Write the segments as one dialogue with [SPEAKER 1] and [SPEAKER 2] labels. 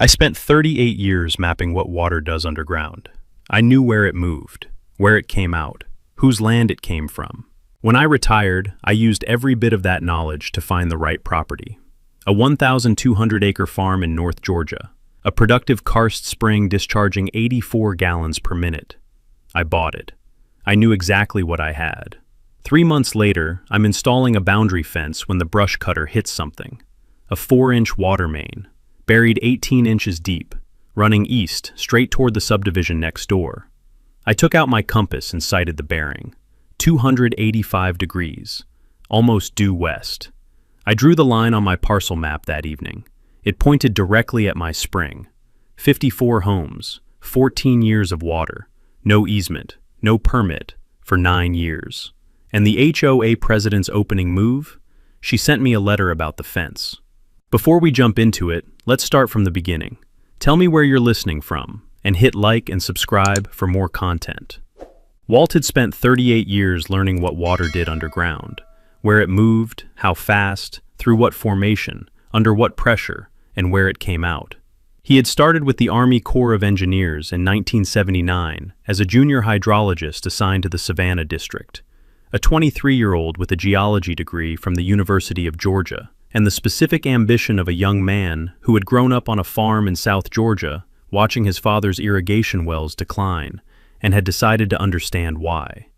[SPEAKER 1] I spent 38 years mapping what water does underground. I knew where it moved, where it came out, whose land it came from. When I retired, I used every bit of that knowledge to find the right property. A 1,200-acre farm in North Georgia, a productive karst spring discharging 84 gallons per minute. I bought it. I knew exactly what I had. 3 months later, I'm installing a boundary fence when the brush cutter hits something. A 4-inch water main, buried 18 inches deep, running east, straight toward the subdivision next door. I took out my compass and sighted the bearing. 285 degrees, almost due west. I drew the line on my parcel map that evening. It pointed directly at my spring. 54 homes, 14 years of water, no easement, no permit, for 9 years. And the HOA president's opening move? She sent me a letter about the fence. Before we jump into it, let's start from the beginning. Tell me where you're listening from, and hit like and subscribe for more content. Walt had spent 38 years learning what water did underground, where it moved, how fast, through what formation, under what pressure, and where it came out. He had started with the Army Corps of Engineers in 1979 as a junior hydrologist assigned to the Savannah District, a 23-year-old with a geology degree from the University of Georgia, and the specific ambition of a young man who had grown up on a farm in South Georgia, watching his father's irrigation wells decline, and had decided to understand why.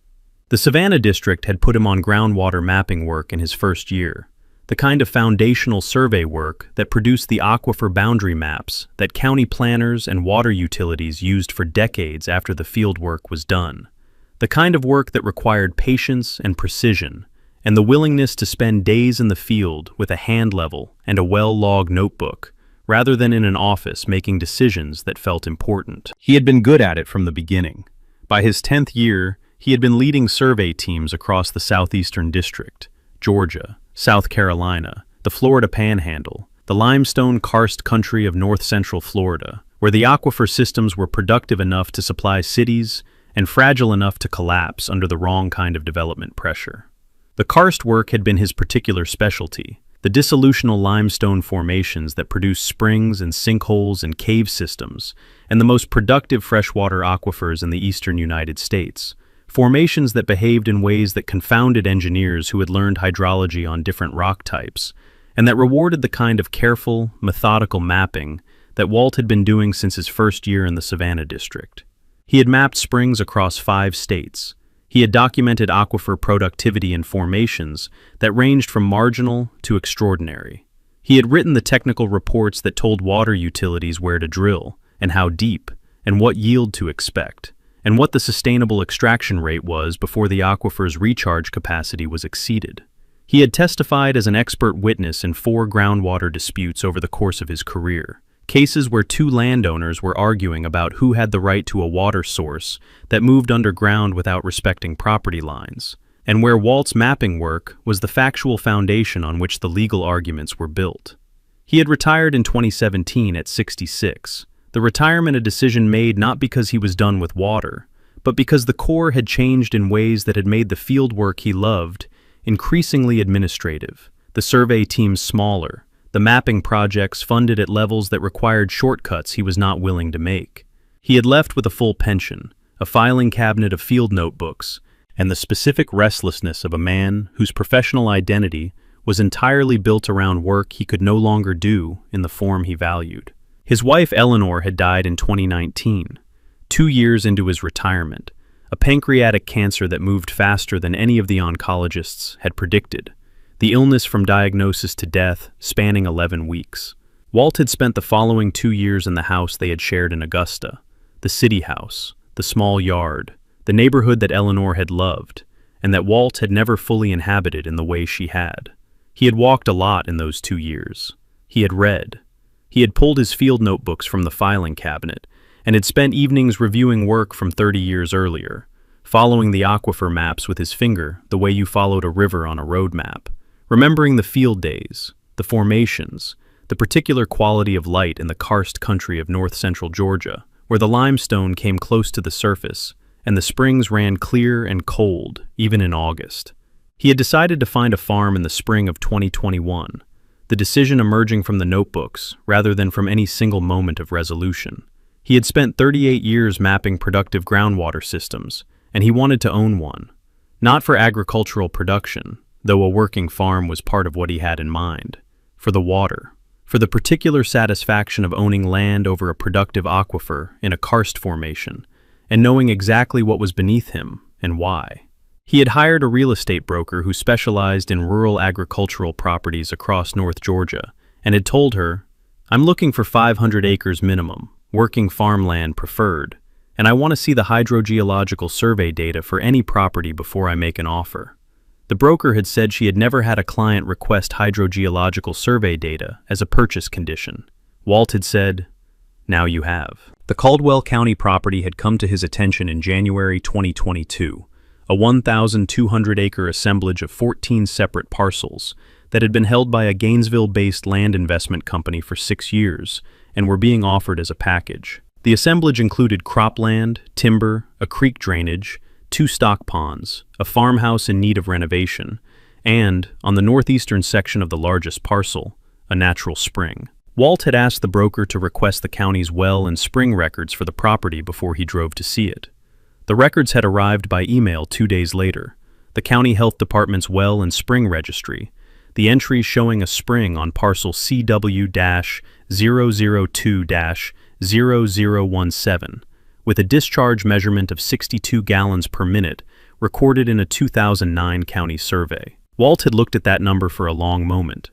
[SPEAKER 1] The Savannah District had put him on groundwater mapping work in his first year, the kind of foundational survey work that produced the aquifer boundary maps that county planners and water utilities used for decades after the field work was done. The kind of work that required patience and precision, and the willingness to spend days in the field with a hand level and a well-logged notebook, rather than in an office making decisions that felt important. He had been good at it from the beginning. By his 10th year, he had been leading survey teams across the Southeastern District, Georgia, South Carolina, the Florida Panhandle, the limestone karst country of north-central Florida, where the aquifer systems were productive enough to supply cities and fragile enough to collapse under the wrong kind of development pressure. The karst work had been his particular specialty, the dissolutional limestone formations that produce springs and sinkholes and cave systems, and the most productive freshwater aquifers in the eastern United States, formations that behaved in ways that confounded engineers who had learned hydrology on different rock types, and that rewarded the kind of careful, methodical mapping that Walt had been doing since his first year in the Savannah District. He had mapped springs across 5 states. He had documented aquifer productivity in formations that ranged from marginal to extraordinary. He had written the technical reports that told water utilities where to drill, and how deep, and what yield to expect, and what the sustainable extraction rate was before the aquifer's recharge capacity was exceeded. He had testified as an expert witness in 4 groundwater disputes over the course of his career, cases where 2 landowners were arguing about who had the right to a water source that moved underground without respecting property lines, and where Walt's mapping work was the factual foundation on which the legal arguments were built. He had retired in 2017 at 66, the retirement a decision made not because he was done with water, but because the Corps had changed in ways that had made the field work he loved increasingly administrative, the survey teams smaller, the mapping projects funded at levels that required shortcuts he was not willing to make. He had left with a full pension, a filing cabinet of field notebooks, and the specific restlessness of a man whose professional identity was entirely built around work he could no longer do in the form he valued. His wife Eleanor had died in 2019, 2 years into his retirement, a pancreatic cancer that moved faster than any of the oncologists had predicted, the illness from diagnosis to death spanning 11 weeks. Walt had spent the following 2 years in the house they had shared in Augusta, the city house, the small yard, the neighborhood that Eleanor had loved, and that Walt had never fully inhabited in the way she had. He had walked a lot in those 2 years. He had read. He had pulled his field notebooks from the filing cabinet, and had spent evenings reviewing work from 30 years earlier, following the aquifer maps with his finger the way you followed a river on a road map, remembering the field days, the formations, the particular quality of light in the karst country of north-central Georgia, where the limestone came close to the surface, and the springs ran clear and cold, even in August. He had decided to find a farm in the spring of 2021, the decision emerging from the notebooks rather than from any single moment of resolution. He had spent 38 years mapping productive groundwater systems, and he wanted to own one. Not for agricultural production, though a working farm was part of what he had in mind. For the water. For the particular satisfaction of owning land over a productive aquifer in a karst formation, and knowing exactly what was beneath him and why. He had hired a real estate broker who specialized in rural agricultural properties across North Georgia, and had told her, "I'm looking for 500 acres minimum, working farmland preferred, and I want to see the hydrogeological survey data for any property before I make an offer." The broker had said she had never had a client request hydrogeological survey data as a purchase condition. Walt had said, "Now you have." The Caldwell County property had come to his attention in January 2022, a 1,200-acre assemblage of 14 separate parcels that had been held by a Gainesville-based land investment company for 6 years and were being offered as a package. The assemblage included cropland, timber, a creek drainage, 2 stock ponds, a farmhouse in need of renovation, and, on the northeastern section of the largest parcel, a natural spring. Walt had asked the broker to request the county's well and spring records for the property before he drove to see it. The records had arrived by email 2 days later. The county health department's well and spring registry, the entries showing a spring on parcel CW-002-0017, with a discharge measurement of 62 gallons per minute recorded in a 2009 county survey. Walt had looked at that number for a long moment.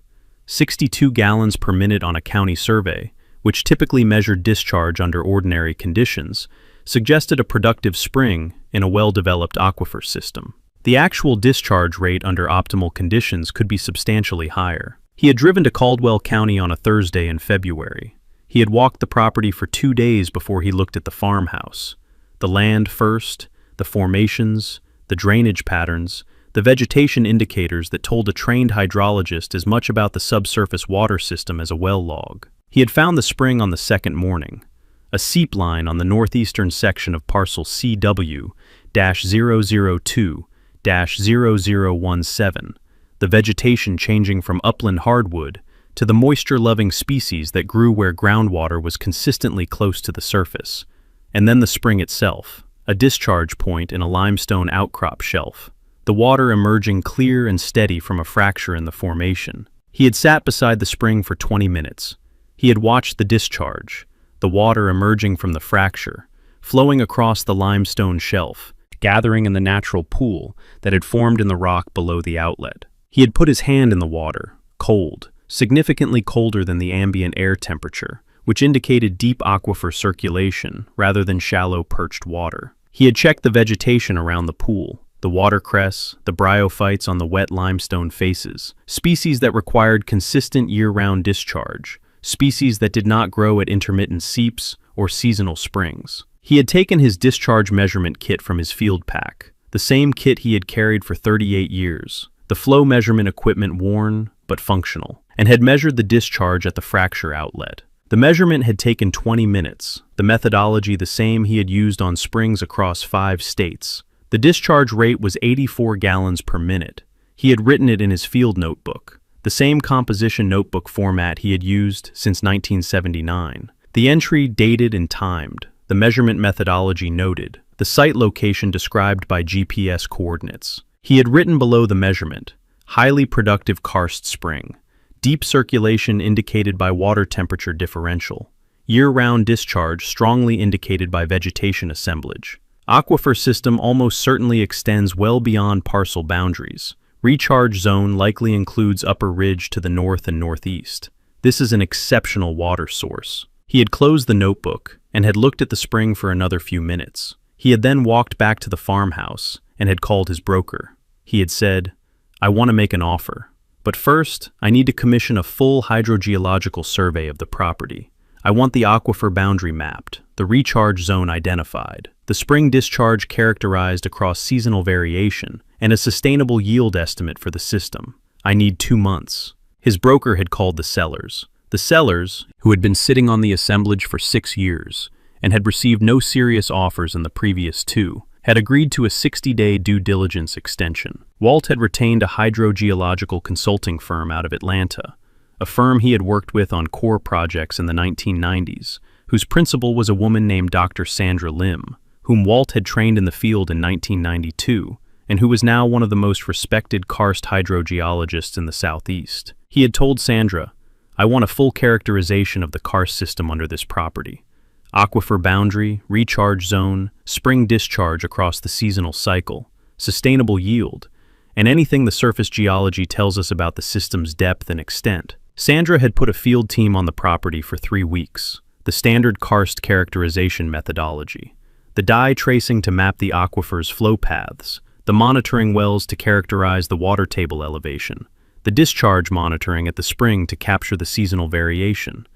[SPEAKER 1] 62 gallons per minute on a county survey, which typically measured discharge under ordinary conditions, suggested a productive spring in a well-developed aquifer system. The actual discharge rate under optimal conditions could be substantially higher. He had driven to Caldwell County on a Thursday in February. He had walked the property for 2 days before he looked at the farmhouse. The land first, the formations, the drainage patterns, the vegetation indicators that told a trained hydrologist as much about the subsurface water system as a well log. He had found the spring on the second morning, a seep line on the northeastern section of parcel CW-002-0017, the vegetation changing from upland hardwood to the moisture-loving species that grew where groundwater was consistently close to the surface, and then the spring itself, a discharge point in a limestone outcrop shelf, the water emerging clear and steady from a fracture in the formation. He had sat beside the spring for 20 minutes. He had watched the discharge, the water emerging from the fracture, flowing across the limestone shelf, gathering in the natural pool that had formed in the rock below the outlet. He had put his hand in the water, cold, significantly colder than the ambient air temperature, which indicated deep aquifer circulation rather than shallow perched water. He had checked the vegetation around the pool, the watercress, the bryophytes on the wet limestone faces, species that required consistent year-round discharge, species that did not grow at intermittent seeps or seasonal springs. He had taken his discharge measurement kit from his field pack, the same kit he had carried for 38 years, the flow measurement equipment worn but functional, and had measured the discharge at the fracture outlet. The measurement had taken 20 minutes, the methodology the same he had used on springs across 5 states. The discharge rate was 84 gallons per minute. He had written it in his field notebook, the same composition notebook format he had used since 1979. The entry dated and timed, the measurement methodology noted, the site location described by GPS coordinates. He had written below the measurement, highly productive karst spring, deep circulation indicated by water temperature differential, year-round discharge strongly indicated by vegetation assemblage. Aquifer system almost certainly extends well beyond parcel boundaries. Recharge zone likely includes upper ridge to the north and northeast. This is an exceptional water source. He had closed the notebook and had looked at the spring for another few minutes. He had then walked back to the farmhouse and had called his broker. He had said, "I want to make an offer, but first I need to commission a full hydrogeological survey of the property. I want the aquifer boundary mapped, the recharge zone identified, the spring discharge characterized across seasonal variation, and a sustainable yield estimate for the system. I need 2 months." His broker had called the sellers. The sellers, who had been sitting on the assemblage for 6 years and had received no serious offers in the previous 2, had agreed to a 60-day due diligence extension. Walt had retained a hydrogeological consulting firm out of Atlanta, a firm he had worked with on core projects in the 1990s, whose principal was a woman named Dr. Sandra Lim, whom Walt had trained in the field in 1992, and who was now one of the most respected karst hydrogeologists in the Southeast. He had told Sandra, "I want a full characterization of the karst system under this property. Aquifer boundary, recharge zone, spring discharge across the seasonal cycle, sustainable yield, and anything the surface geology tells us about the system's depth and extent." Sandra had put a field team on the property for 3 weeks, the standard karst characterization methodology, the dye tracing to map the aquifer's flow paths, the monitoring wells to characterize the water table elevation, the discharge monitoring at the spring to capture the seasonal variation,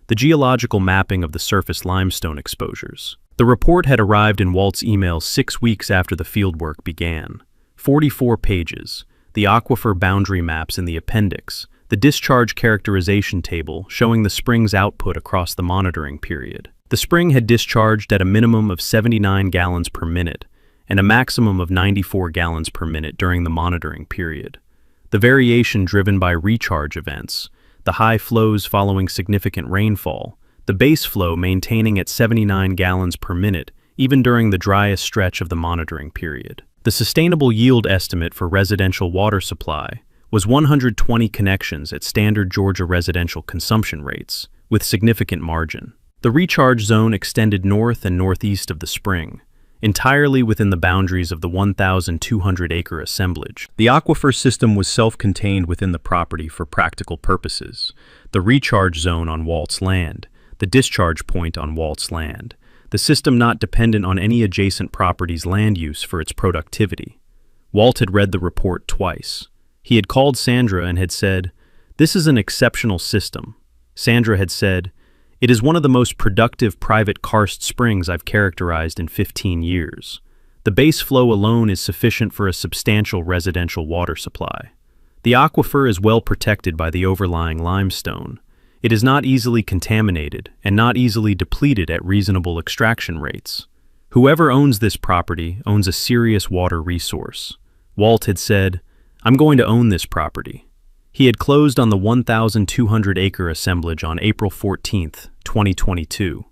[SPEAKER 1] the geological mapping of the surface limestone exposures. The report had arrived in Walt's email 6 weeks after the fieldwork began. 44 pages, the aquifer boundary maps in the appendix, the discharge characterization table showing the spring's output across the monitoring period. The spring had discharged at a minimum of 79 gallons per minute and a maximum of 94 gallons per minute during the monitoring period. The variation driven by recharge events, the high flows following significant rainfall, the base flow maintaining at 79 gallons per minute even during the driest stretch of the monitoring period. The sustainable yield estimate for residential water supply was 120 connections at standard Georgia residential consumption rates, with significant margin. The recharge zone extended north and northeast of the spring, entirely within the boundaries of the 1,200-acre assemblage. The aquifer system was self-contained within the property for practical purposes. The recharge zone on Walt's land, the discharge point on Walt's land, the system not dependent on any adjacent property's land use for its productivity. Walt had read the report twice. He had called Sandra and had said, "This is an exceptional system." Sandra had said, "It is one of the most productive private karst springs I've characterized in 15 years. The base flow alone is sufficient for a substantial residential water supply. The aquifer is well protected by the overlying limestone. It is not easily contaminated and not easily depleted at reasonable extraction rates. Whoever owns this property owns a serious water resource." Walt had said, "I'm going to own this property." He had closed on the 1,200-acre assemblage on April 14, 2022.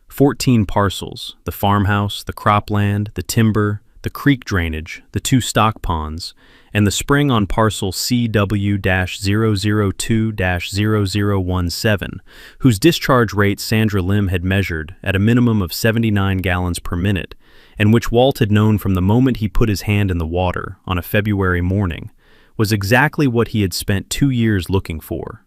[SPEAKER 1] 14 parcels, the farmhouse, the cropland, the timber, the creek drainage, the 2 stock ponds, and the spring on parcel CW-002-0017, whose discharge rate Sandra Lim had measured at a minimum of 79 gallons per minute, and which Walt had known from the moment he put his hand in the water on a February morning, was exactly what he had spent 2 years looking for.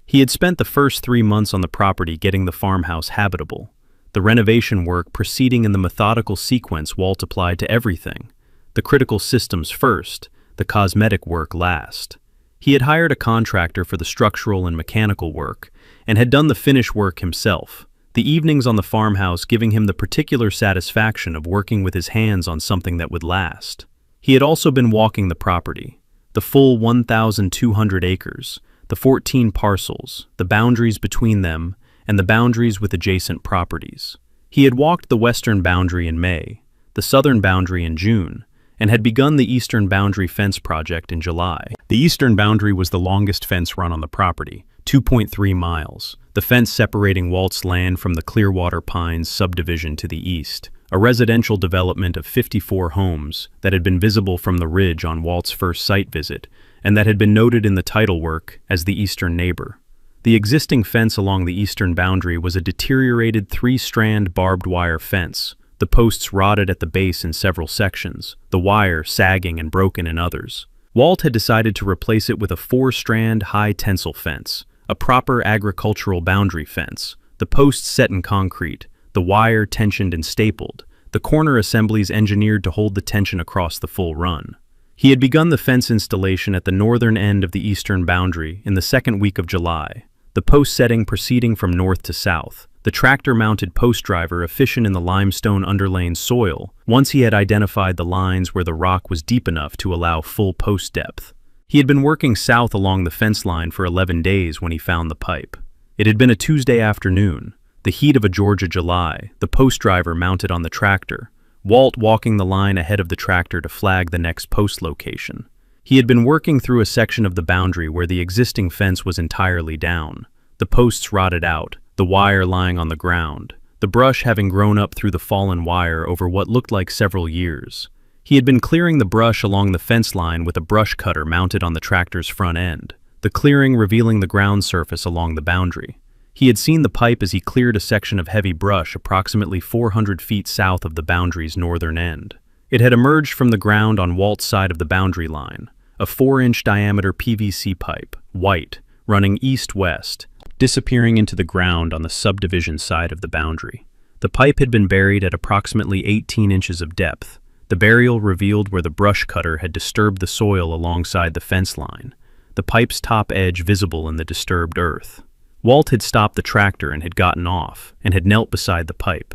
[SPEAKER 1] He had spent the first 3 months on the property getting the farmhouse habitable, the renovation work proceeding in the methodical sequence Walt applied to everything, the critical systems first, the cosmetic work last. He had hired a contractor for the structural and mechanical work, and had done the finish work himself, the evenings on the farmhouse giving him the particular satisfaction of working with his hands on something that would last. He had also been walking the property, the full 1,200 acres, the 14 parcels, the boundaries between them, and the boundaries with adjacent properties. He had walked the western boundary in May, the southern boundary in June, and had begun the eastern boundary fence project in July. The eastern boundary was the longest fence run on the property, 2.3 miles, the fence separating Walt's land from the Clearwater Pines subdivision to the east, a residential development of 54 homes that had been visible from the ridge on Walt's first site visit, and that had been noted in the title work as the eastern neighbor. The existing fence along the eastern boundary was a deteriorated 3-strand barbed wire fence, the posts rotted at the base in several sections, the wire sagging and broken in others. Walt had decided to replace it with a 4-strand high tensile fence, a proper agricultural boundary fence, the posts set in concrete, the wire tensioned and stapled, the corner assemblies engineered to hold the tension across the full run. He had begun the fence installation at the northern end of the eastern boundary in the second week of July, the post setting proceeding from north to south, the tractor-mounted post driver efficient in the limestone underlain soil once he had identified the lines where the rock was deep enough to allow full post depth. He had been working south along the fence line for 11 days when he found the pipe. It had been a Tuesday afternoon, the heat of a Georgia July, the post driver mounted on the tractor, Walt walking the line ahead of the tractor to flag the next post location. He had been working through a section of the boundary where the existing fence was entirely down, the posts rotted out, the wire lying on the ground, the brush having grown up through the fallen wire over what looked like several years. He had been clearing the brush along the fence line with a brush cutter mounted on the tractor's front end, the clearing revealing the ground surface along the boundary. He had seen the pipe as he cleared a section of heavy brush approximately 400 feet south of the boundary's northern end. It had emerged from the ground on Walt's side of the boundary line, a 4-inch diameter PVC pipe, white, running east-west, disappearing into the ground on the subdivision side of the boundary. The pipe had been buried at approximately 18 inches of depth. The burial revealed where the brush cutter had disturbed the soil alongside the fence line, the pipe's top edge visible in the disturbed earth. Walt had stopped the tractor and had gotten off, and had knelt beside the pipe.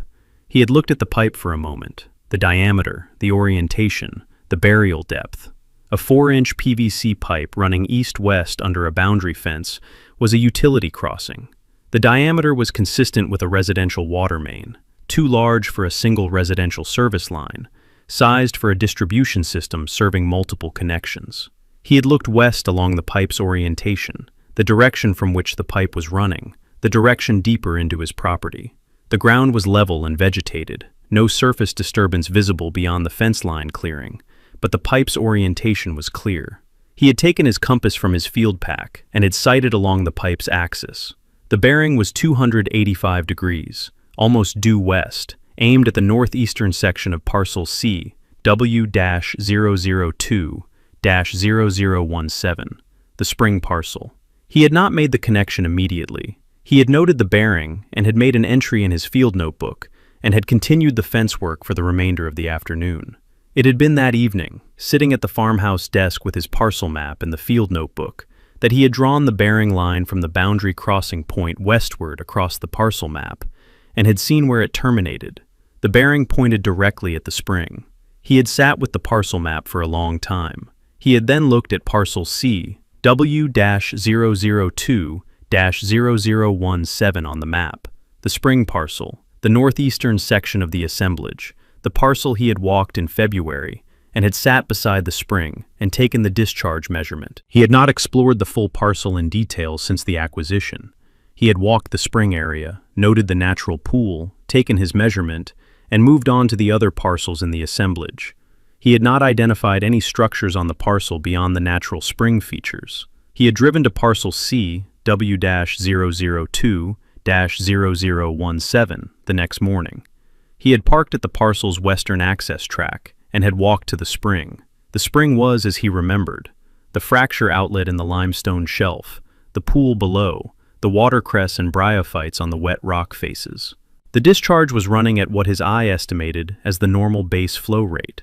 [SPEAKER 1] He had looked at the pipe for a moment, the diameter, the orientation, the burial depth. A 4-inch PVC pipe running east-west under a boundary fence was a utility crossing. The diameter was consistent with a residential water main, too large for a single residential service line, sized for a distribution system serving multiple connections. He had looked west along the pipe's orientation, the direction from which the pipe was running, the direction deeper into his property. The ground was level and vegetated, no surface disturbance visible beyond the fence line clearing, but the pipe's orientation was clear. He had taken his compass from his field pack and had sighted along the pipe's axis. The bearing was 285 degrees, almost due west, aimed at the northeastern section of parcel C, W-002-0017, the spring parcel. He had not made the connection immediately. He had noted the bearing and had made an entry in his field notebook and had continued the fence work for the remainder of the afternoon. It had been that evening, sitting at the farmhouse desk with his parcel map and the field notebook, that he had drawn the bearing line from the boundary crossing point westward across the parcel map and had seen where it terminated. The bearing pointed directly at the spring. He had sat with the parcel map for a long time. He had then looked at parcel C, W-002-0017 on the map, the spring parcel, the northeastern section of the assemblage, the parcel he had walked in February, and had sat beside the spring and taken the discharge measurement. He had not explored the full parcel in detail since the acquisition. He had walked the spring area, noted the natural pool, taken his measurement, and moved on to the other parcels in the assemblage. He had not identified any structures on the parcel beyond the natural spring features. He had driven to parcel C, W-002-0017, the next morning. He had parked at the parcel's western access track and had walked to the spring. The spring was, as he remembered, the fracture outlet in the limestone shelf, the pool below, the watercress and bryophytes on the wet rock faces. The discharge was running at what his eye estimated as the normal base flow rate.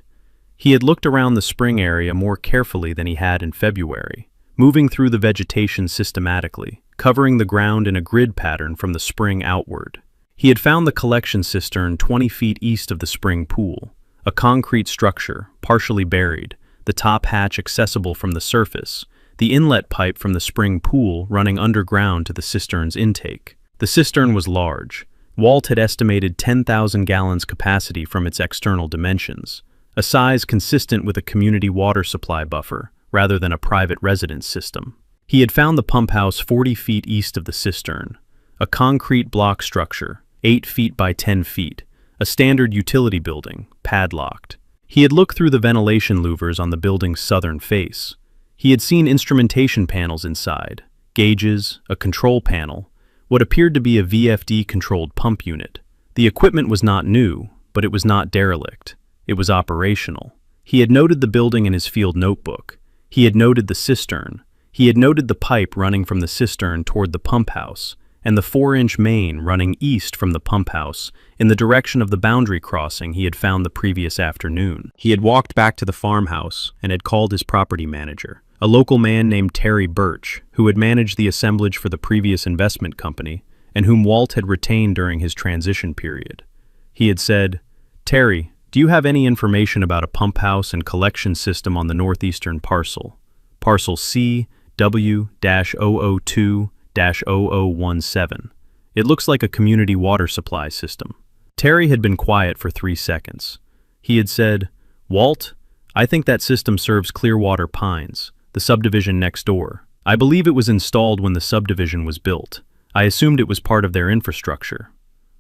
[SPEAKER 1] He had looked around the spring area more carefully than he had in February, moving through the vegetation systematically, covering the ground in a grid pattern from the spring outward. He had found the collection cistern 20 feet east of the spring pool, a concrete structure, partially buried, the top hatch accessible from the surface, the inlet pipe from the spring pool running underground to the cistern's intake. The cistern was large. Walt had estimated 10,000 gallons capacity from its external dimensions, a size consistent with a community water supply buffer rather than a private residence system. He had found the pump house 40 feet east of the cistern, a concrete block structure, 8 feet by 10 feet, a standard utility building, padlocked. He had looked through the ventilation louvers on the building's southern face. He had seen instrumentation panels inside, gauges, a control panel, what appeared to be a VFD-controlled pump unit. The equipment was not new, but it was not derelict. It was operational. He had noted the building in his field notebook. He had noted the cistern. He had noted the pipe running from the cistern toward the pump house, and the 4-inch main running east from the pump house in the direction of the boundary crossing he had found the previous afternoon. He had walked back to the farmhouse and had called his property manager, a local man named Terry Birch, who had managed the assemblage for the previous investment company and whom Walt had retained during his transition period. He had said, "Terry, do you have any information about a pump house and collection system on the northeastern parcel? Parcel C, W-002-0017. It looks like a community water supply system." Terry had been quiet for 3 seconds. He had said, "Walt, I think that system serves Clearwater Pines, the subdivision next door. I believe it was installed when the subdivision was built. I assumed it was part of their infrastructure.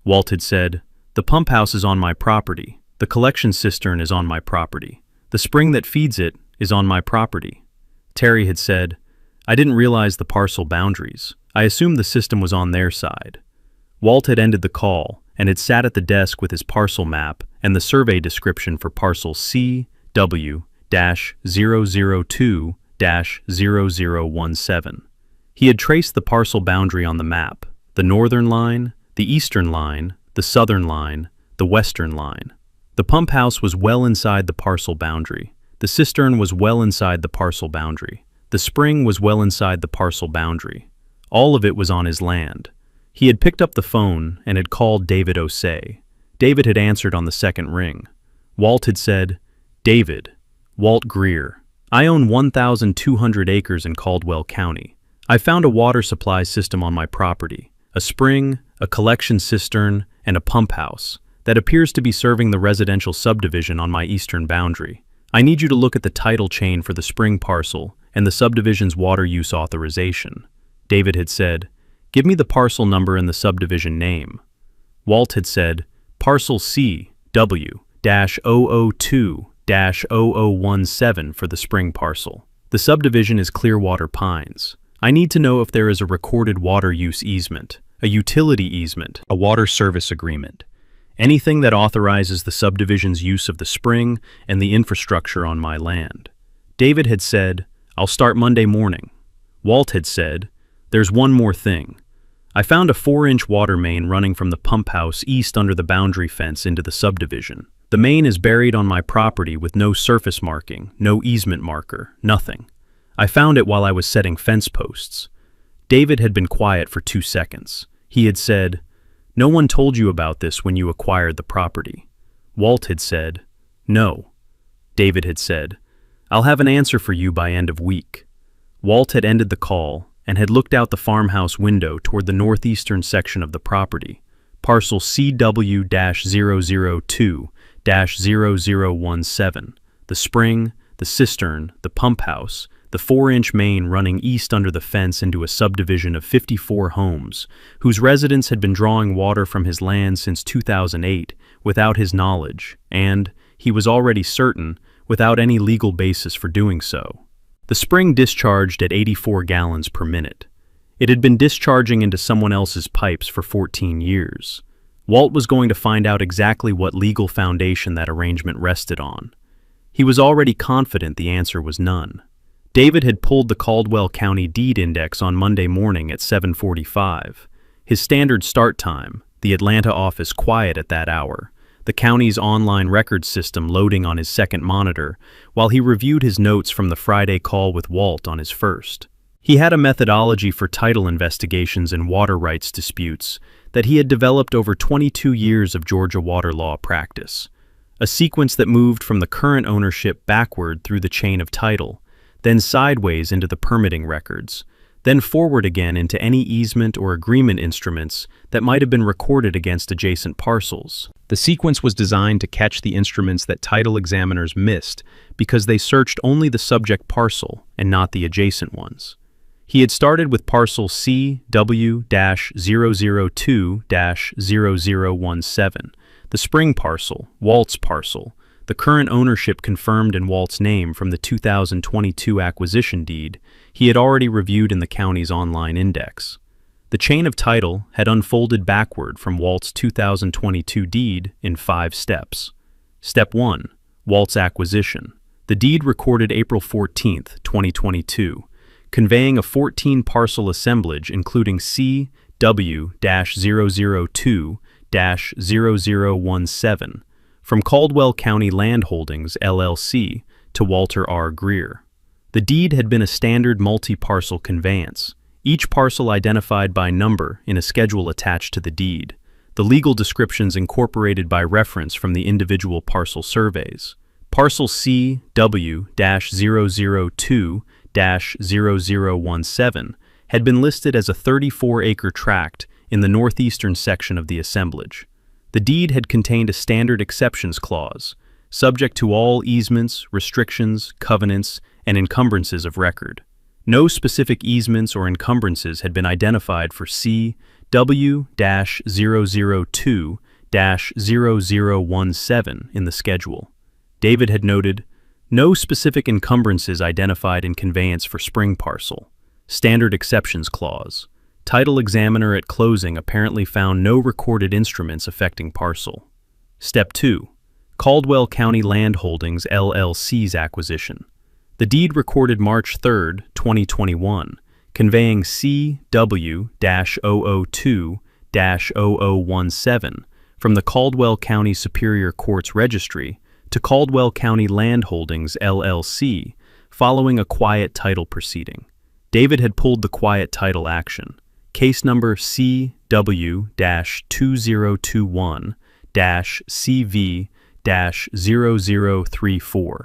[SPEAKER 1] Walt had said, "The pump house is on my property. The collection cistern is on my property. The spring that feeds it is on my property." Terry had said, "I didn't realize the parcel boundaries. I assumed the system was on their side." Walt had ended the call and had sat at the desk with his parcel map and the survey description for parcel CW-002-0017. He had traced the parcel boundary on the map, the northern line, the eastern line, the southern line, the western line. The pump house was well inside the parcel boundary. The cistern was well inside the parcel boundary. The spring was well inside the parcel boundary. All of it was on his land. He had picked up the phone and had called David Osei. David had answered on the second ring. Walt had said, "David, Walt Greer. I own 1,200 acres in Caldwell County. I found a water supply system on my property, a spring, a collection cistern, and a pump house that appears to be serving the residential subdivision on my eastern boundary. I need you to look at the title chain for the spring parcel and the subdivision's water use authorization." David had said, "Give me the parcel number and the subdivision name." Walt had said, "Parcel CW-002-0017 for the spring parcel. The subdivision is Clearwater Pines. I need to know if there is a recorded water use easement, a utility easement, a water service agreement, anything that authorizes the subdivision's use of the spring and the infrastructure on my land." David had said, "I'll start Monday morning." Walt had said, "There's one more thing. I found a 4-inch water main running from the pump house east under the boundary fence into the subdivision. The main is buried on my property with no surface marking, no easement marker, nothing. I found it while I was setting fence posts." David had been quiet for 2 seconds. He had said, "No one told you about this when you acquired the property." Walt had said, "No." David had said, "I'll have an answer for you by end of week." Walt had ended the call and had looked out the farmhouse window toward the northeastern section of the property, parcel CW-002-0017, the spring, the cistern, the pump house, the 4-inch main running east under the fence into a subdivision of 54 homes, whose residents had been drawing water from his land since 2008 without his knowledge, and, he was already certain, without any legal basis for doing so. The spring discharged at 84 gallons per minute. It had been discharging into someone else's pipes for 14 years. Walt was going to find out exactly what legal foundation that arrangement rested on. He was already confident the answer was none. David had pulled the Caldwell County deed index on Monday morning at 7:45. His standard start time, the Atlanta office quiet at that hour, the county's online record system loading on his second monitor, while he reviewed his notes from the Friday call with Walt on his first. He had a methodology for title investigations and water rights disputes that he had developed over 22 years of Georgia water law practice, a sequence that moved from the current ownership backward through the chain of title, then sideways into the permitting records, then forward again into any easement or agreement instruments that might have been recorded against adjacent parcels. The sequence was designed to catch the instruments that title examiners missed because they searched only the subject parcel and not the adjacent ones. He had started with parcel CW-002-0017, the spring parcel, Walt's parcel, the current ownership confirmed in Walt's name from the 2022 acquisition deed he had already reviewed in the county's online index. The chain of title had unfolded backward from Walt's 2022 deed in 5 steps. Step 1. Walt's acquisition. The deed recorded April 14, 2022, conveying a 14-parcel assemblage including CW-002-0017 from Caldwell County Land Holdings, LLC, to Walter R. Greer. The deed had been a standard multi-parcel conveyance, each parcel identified by number in a schedule attached to the deed, the legal descriptions incorporated by reference from the individual parcel surveys. Parcel CW-002-0017 had been listed as a 34-acre tract in the northeastern section of the assemblage. The deed had contained a standard exceptions clause, subject to all easements, restrictions, covenants, and encumbrances of record. No specific easements or encumbrances had been identified for CW-002-0017 in the schedule. David had noted, no specific encumbrances identified in conveyance for spring parcel. Standard exceptions clause. Title examiner at closing apparently found no recorded instruments affecting parcel. Step 2. Caldwell County Land Holdings LLC's acquisition. The deed recorded March 3, 2021, conveying CW-002-0017 from the Caldwell County Superior Court's registry to Caldwell County Land Holdings LLC following a quiet title proceeding. David had pulled the quiet title action. Case number CW-2021-CV-0034.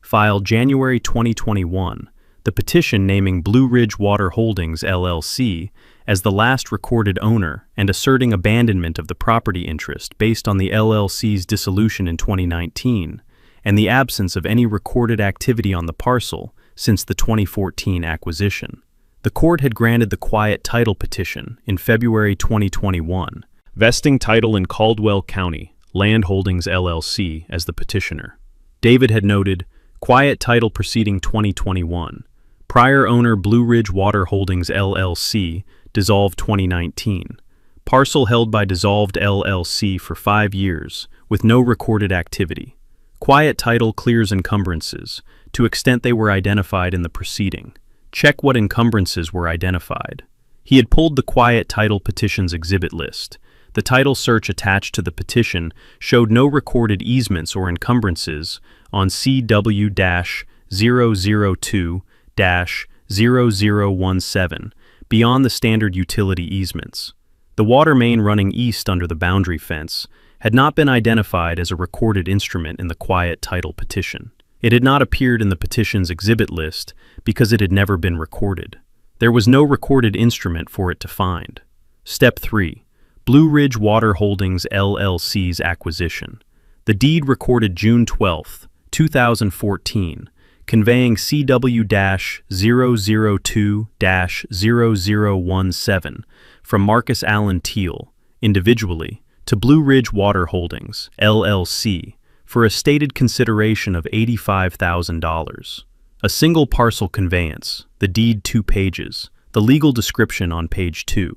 [SPEAKER 1] Filed January 2021, the petition naming Blue Ridge Water Holdings LLC as the last recorded owner and asserting abandonment of the property interest based on the LLC's dissolution in 2019 and the absence of any recorded activity on the parcel since the 2014 acquisition. The court had granted the quiet title petition in February 2021, vesting title in Caldwell County Land Holdings LLC as the petitioner. David had noted, quiet title proceeding 2021. Prior owner Blue Ridge Water Holdings LLC, dissolved 2019. Parcel held by dissolved LLC for 5 years, with no recorded activity. Quiet title clears encumbrances, to extent they were identified in the proceeding. Check what encumbrances were identified. He had pulled the quiet title petition's exhibit list. The title search attached to the petition showed no recorded easements or encumbrances on CW-002-0017 beyond the standard utility easements. The water main running east under the boundary fence had not been identified as a recorded instrument in the quiet title petition. It had not appeared in the petition's exhibit list because it had never been recorded. There was no recorded instrument for it to find. Step 3. Blue Ridge Water Holdings LLC's acquisition. The deed recorded June 12, 2014, conveying CW-002-0017 from Marcus Allen Teal, individually, to Blue Ridge Water Holdings, LLC, for a stated consideration of $85,000. A single parcel conveyance, the deed 2 pages, the legal description on page 2.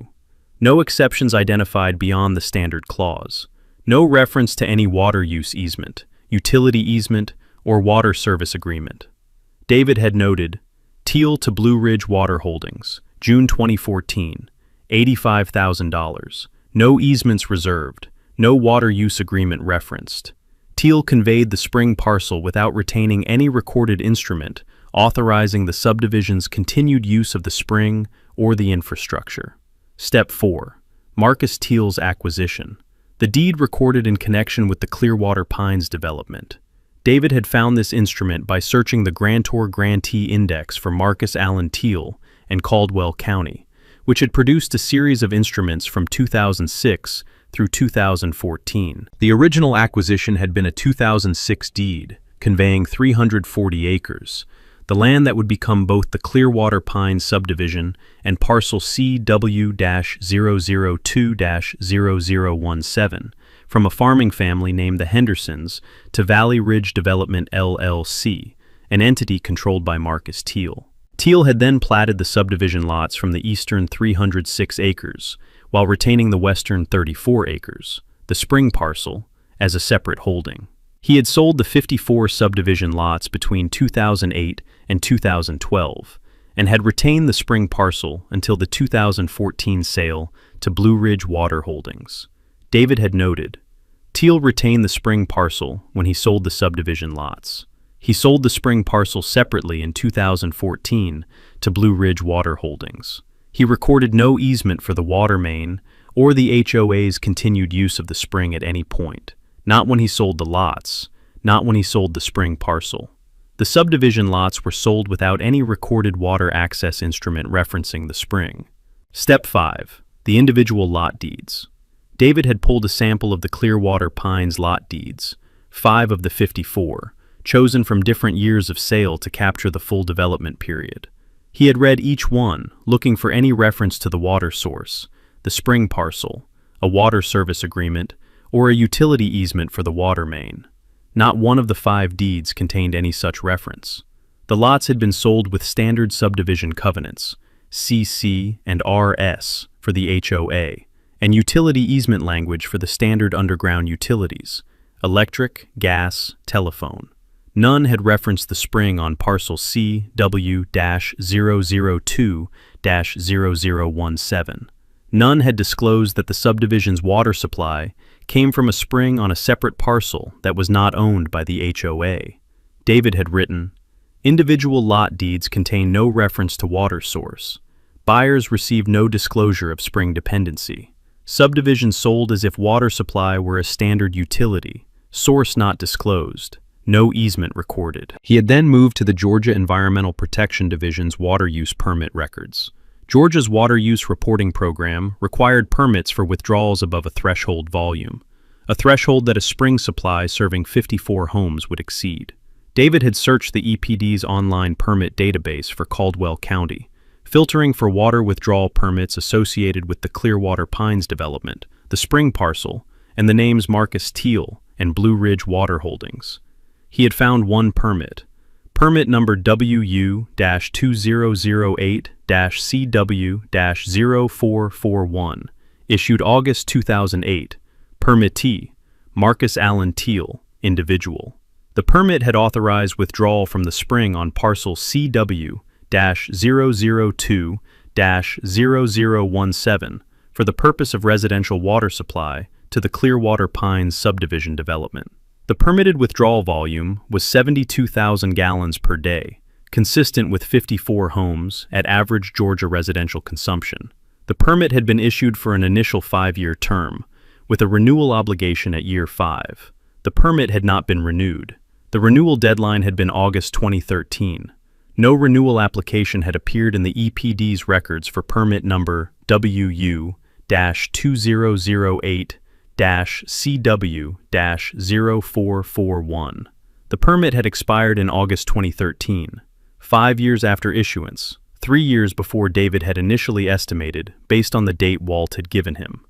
[SPEAKER 1] No exceptions identified beyond the standard clause. No reference to any water use easement, utility easement, or water service agreement. David had noted, Teal to Blue Ridge Water Holdings, June 2014, $85,000. No easements reserved, no water use agreement referenced. Teal conveyed the spring parcel without retaining any recorded instrument authorizing the subdivision's continued use of the spring or the infrastructure. Step 4. Marcus Teal's acquisition. The deed recorded in connection with the Clearwater Pines development. David had found this instrument by searching the grantor-grantee index for Marcus Allen Teal and Caldwell County, which had produced a series of instruments from 2006 through 2014. The original acquisition had been a 2006 deed, conveying 340 acres, the land that would become both the Clearwater Pines subdivision and parcel CW-002-0017, from a farming family named the Hendersons to Valley Ridge Development LLC, an entity controlled by Marcus Teal. Teal had then platted the subdivision lots from the eastern 306 acres, while retaining the western 34 acres, the spring parcel, as a separate holding. He had sold the 54 subdivision lots between 2008 and 2012, and had retained the spring parcel until the 2014 sale to Blue Ridge Water Holdings. David had noted, Teal retained the spring parcel when he sold the subdivision lots. He sold the spring parcel separately in 2014 to Blue Ridge Water Holdings. He recorded no easement for the water main or the HOA's continued use of the spring at any point. Not when he sold the lots, not when he sold the spring parcel. The subdivision lots were sold without any recorded water access instrument referencing the spring. Step 5. The individual lot deeds. David had pulled a sample of the Clearwater Pines lot deeds, 5 of the 54, chosen from different years of sale to capture the full development period. He had read each one, looking for any reference to the water source, the spring parcel, a water service agreement, or a utility easement for the water main. Not one of the 5 deeds contained any such reference. The lots had been sold with standard subdivision covenants, CC and RS for the HOA, and utility easement language for the standard underground utilities, electric, gas, telephone. None had referenced the spring on parcel CW-002-0017. None had disclosed that the subdivision's water supply came from a spring on a separate parcel that was not owned by the HOA. David had written, "Individual lot deeds contain no reference to water source. Buyers received no disclosure of spring dependency. Subdivision sold as if water supply were a standard utility. Source not disclosed. No easement recorded." He had then moved to the Georgia Environmental Protection Division's water use permit records. Georgia's water use reporting program required permits for withdrawals above a threshold volume, a threshold that a spring supply serving 54 homes would exceed. David had searched the EPD's online permit database for Caldwell County, filtering for water withdrawal permits associated with the Clearwater Pines development, the spring parcel, and the names Marcus Teal and Blue Ridge Water Holdings. He had found one permit, permit number WU-2008-CW-0441, issued August 2008, permittee, Marcus Allen Teal, individual. The permit had authorized withdrawal from the spring on parcel CW-002-0017 for the purpose of residential water supply to the Clearwater Pines subdivision development. The permitted withdrawal volume was 72,000 gallons per day, consistent with 54 homes at average Georgia residential consumption. The permit had been issued for an initial 5-year term, with a renewal obligation at year 5. The permit had not been renewed. The renewal deadline had been August 2013. No renewal application had appeared in the EPD's records for permit number WU-2008-CW-0441. The permit had expired in August 2013, 5 years after issuance, 3 years before David had initially estimated based on the date Walt had given him.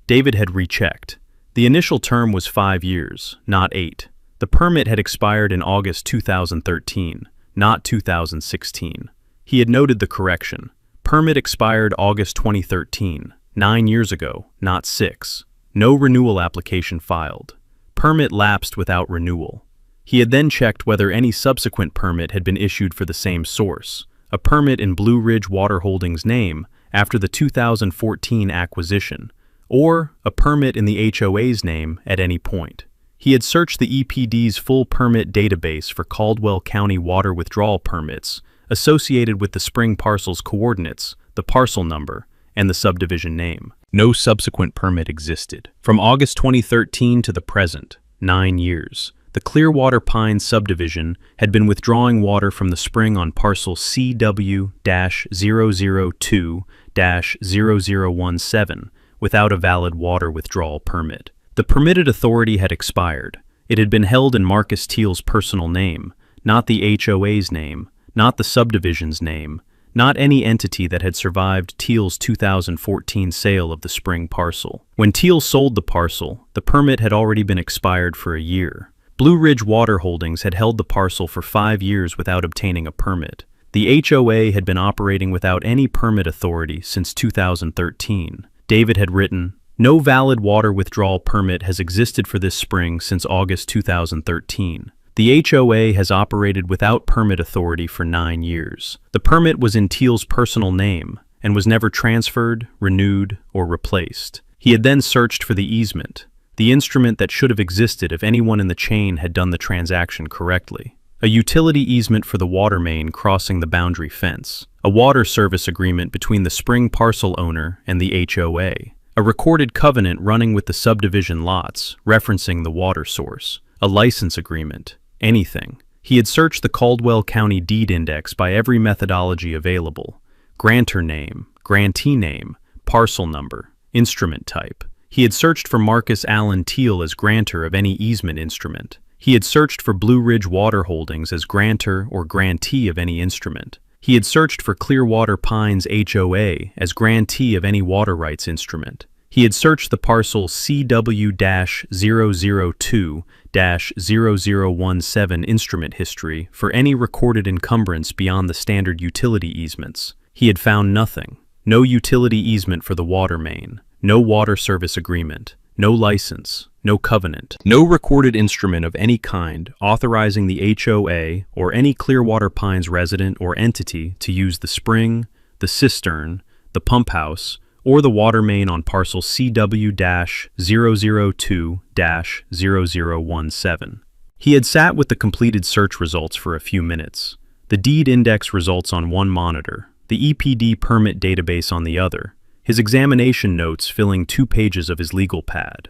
[SPEAKER 1] David had rechecked. The initial term was 5 years, not 8. The permit had expired in August 2013, not 2016. He had noted the correction. Permit expired August 2013, 9 years ago, not 6. No renewal application filed. Permit lapsed without renewal. He had then checked whether any subsequent permit had been issued for the same source, a permit in Blue Ridge Water Holdings' name after the 2014 acquisition, or a permit in the HOA's name at any point. He had searched the EPD's full permit database for Caldwell County water withdrawal permits associated with the spring parcel's coordinates, the parcel number, and the subdivision name. No subsequent permit existed. From August 2013 to the present, 9 years, the Clearwater Pines subdivision had been withdrawing water from the spring on parcel CW-002-0017 without a valid water withdrawal permit. The permitted authority had expired. It had been held in Marcus Teal's personal name, not the HOA's name, not the subdivision's name, not any entity that had survived Teal's 2014 sale of the spring parcel. When Teal sold the parcel, the permit had already been expired for a year. Blue Ridge Water Holdings had held the parcel for 5 years without obtaining a permit. The HOA had been operating without any permit authority since 2013. David had written, "No valid water withdrawal permit has existed for this spring since August 2013. The HOA has operated without permit authority for 9 years. The permit was in Teal's personal name and was never transferred, renewed, or replaced." He had then searched for the easement, the instrument that should have existed if anyone in the chain had done the transaction correctly. A utility easement for the water main crossing the boundary fence, a water service agreement between the spring parcel owner and the HOA, a recorded covenant running with the subdivision lots referencing the water source, a license agreement, anything. He had searched the Caldwell County deed index by every methodology available: grantor name, grantee name, parcel number, instrument type. He had searched for Marcus Allen Teal as grantor of any easement instrument. He had searched for Blue Ridge Water Holdings as grantor or grantee of any instrument. He had searched for Clearwater Pines HOA as grantee of any water rights instrument. He had searched the parcel CW-002-0017 instrument history for any recorded encumbrance beyond the standard utility easements. He had found nothing. No utility easement for the water main, no water service agreement, no license, no covenant, no recorded instrument of any kind authorizing the HOA or any Clearwater Pines resident or entity to use the spring, the cistern, the pump house, or the water main on parcel CW-002-0017. He had sat with the completed search results for a few minutes, the deed index results on one monitor, the EPD permit database on the other, his examination notes filling 2 pages of his legal pad.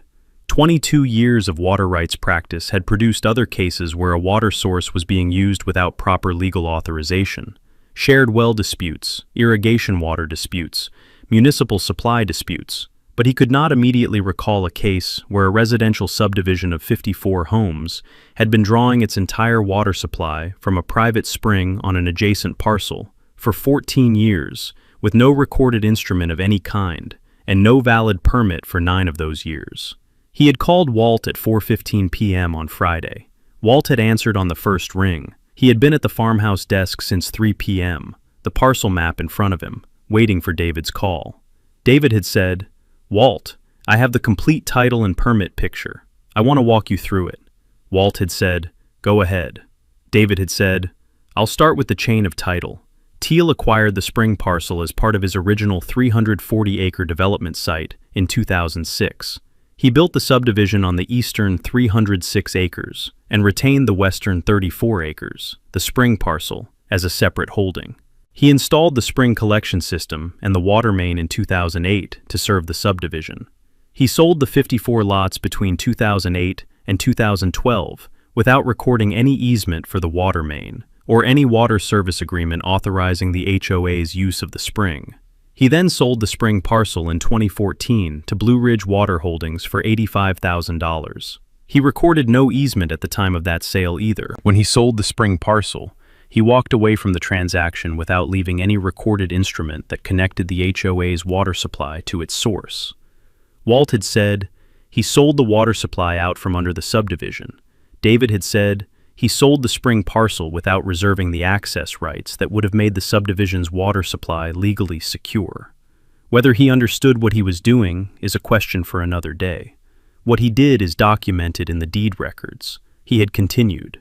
[SPEAKER 1] 22 years of water rights practice had produced other cases where a water source was being used without proper legal authorization, shared well disputes, irrigation water disputes, municipal supply disputes, but he could not immediately recall a case where a residential subdivision of 54 homes had been drawing its entire water supply from a private spring on an adjacent parcel for 14 years with no recorded instrument of any kind and no valid permit for 9 of those years. He had called Walt at 4:15 p.m. on Friday. Walt had answered on the first ring. He had been at the farmhouse desk since 3 p.m., the parcel map in front of him, waiting for David's call. David had said, "Walt, I have the complete title and permit picture. I want to walk you through it." Walt had said, "Go ahead." David had said, "I'll start with the chain of title. Teal acquired the spring parcel as part of his original 340-acre development site in 2006. He built the subdivision on the eastern 306 acres and retained the western 34 acres, the spring parcel, as a separate holding. He installed the spring collection system and the water main in 2008 to serve the subdivision. He sold the 54 lots between 2008 and 2012 without recording any easement for the water main or any water service agreement authorizing the HOA's use of the spring. He then sold the spring parcel in 2014 to Blue Ridge Water Holdings for $85,000. He recorded no easement at the time of that sale either. When he sold the spring parcel, he walked away from the transaction without leaving any recorded instrument that connected the HOA's water supply to its source. Walt had said, he sold the water supply out from under the subdivision. David had said, he sold the spring parcel without reserving the access rights that would have made the subdivision's water supply legally secure. Whether he understood what he was doing is a question for another day. What he did is documented in the deed records. He had continued.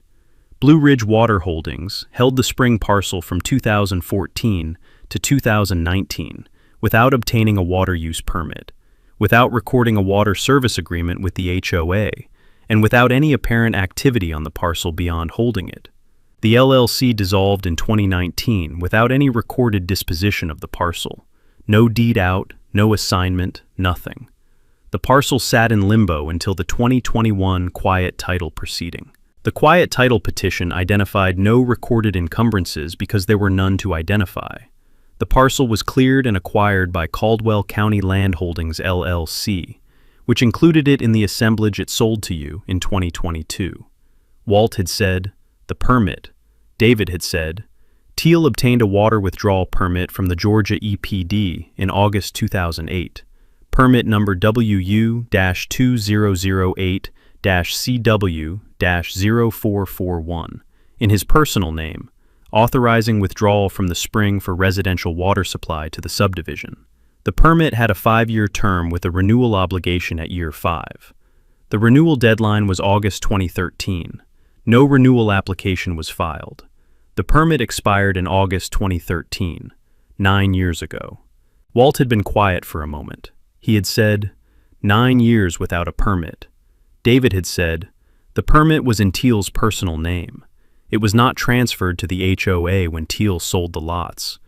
[SPEAKER 1] Blue Ridge Water Holdings held the spring parcel from 2014 to 2019 without obtaining a water use permit, without recording a water service agreement with the HOA, and without any apparent activity on the parcel beyond holding it. The LLC dissolved in 2019 without any recorded disposition of the parcel. No deed out, no assignment, nothing. The parcel sat in limbo until the 2021 quiet title proceeding. The quiet title petition identified no recorded encumbrances because there were none to identify. The parcel was cleared and acquired by Caldwell County Land Holdings LLC, which included it in the assemblage it sold to you in 2022. Walt had said, the permit. David had said, Teal obtained a water withdrawal permit from the Georgia EPD in August 2008. Permit number WU-2008-CW-0441, in his personal name, authorizing withdrawal from the spring for residential water supply to the subdivision. The permit had a 5-year term with a renewal obligation at year 5. The renewal deadline was August 2013. No renewal application was filed. The permit expired in August 2013, 9 years ago. Walt had been quiet for a moment. He had said, 9 years without a permit. David had said, the permit was in Teal's personal name. It was not transferred to the HOA when Teal sold the lots.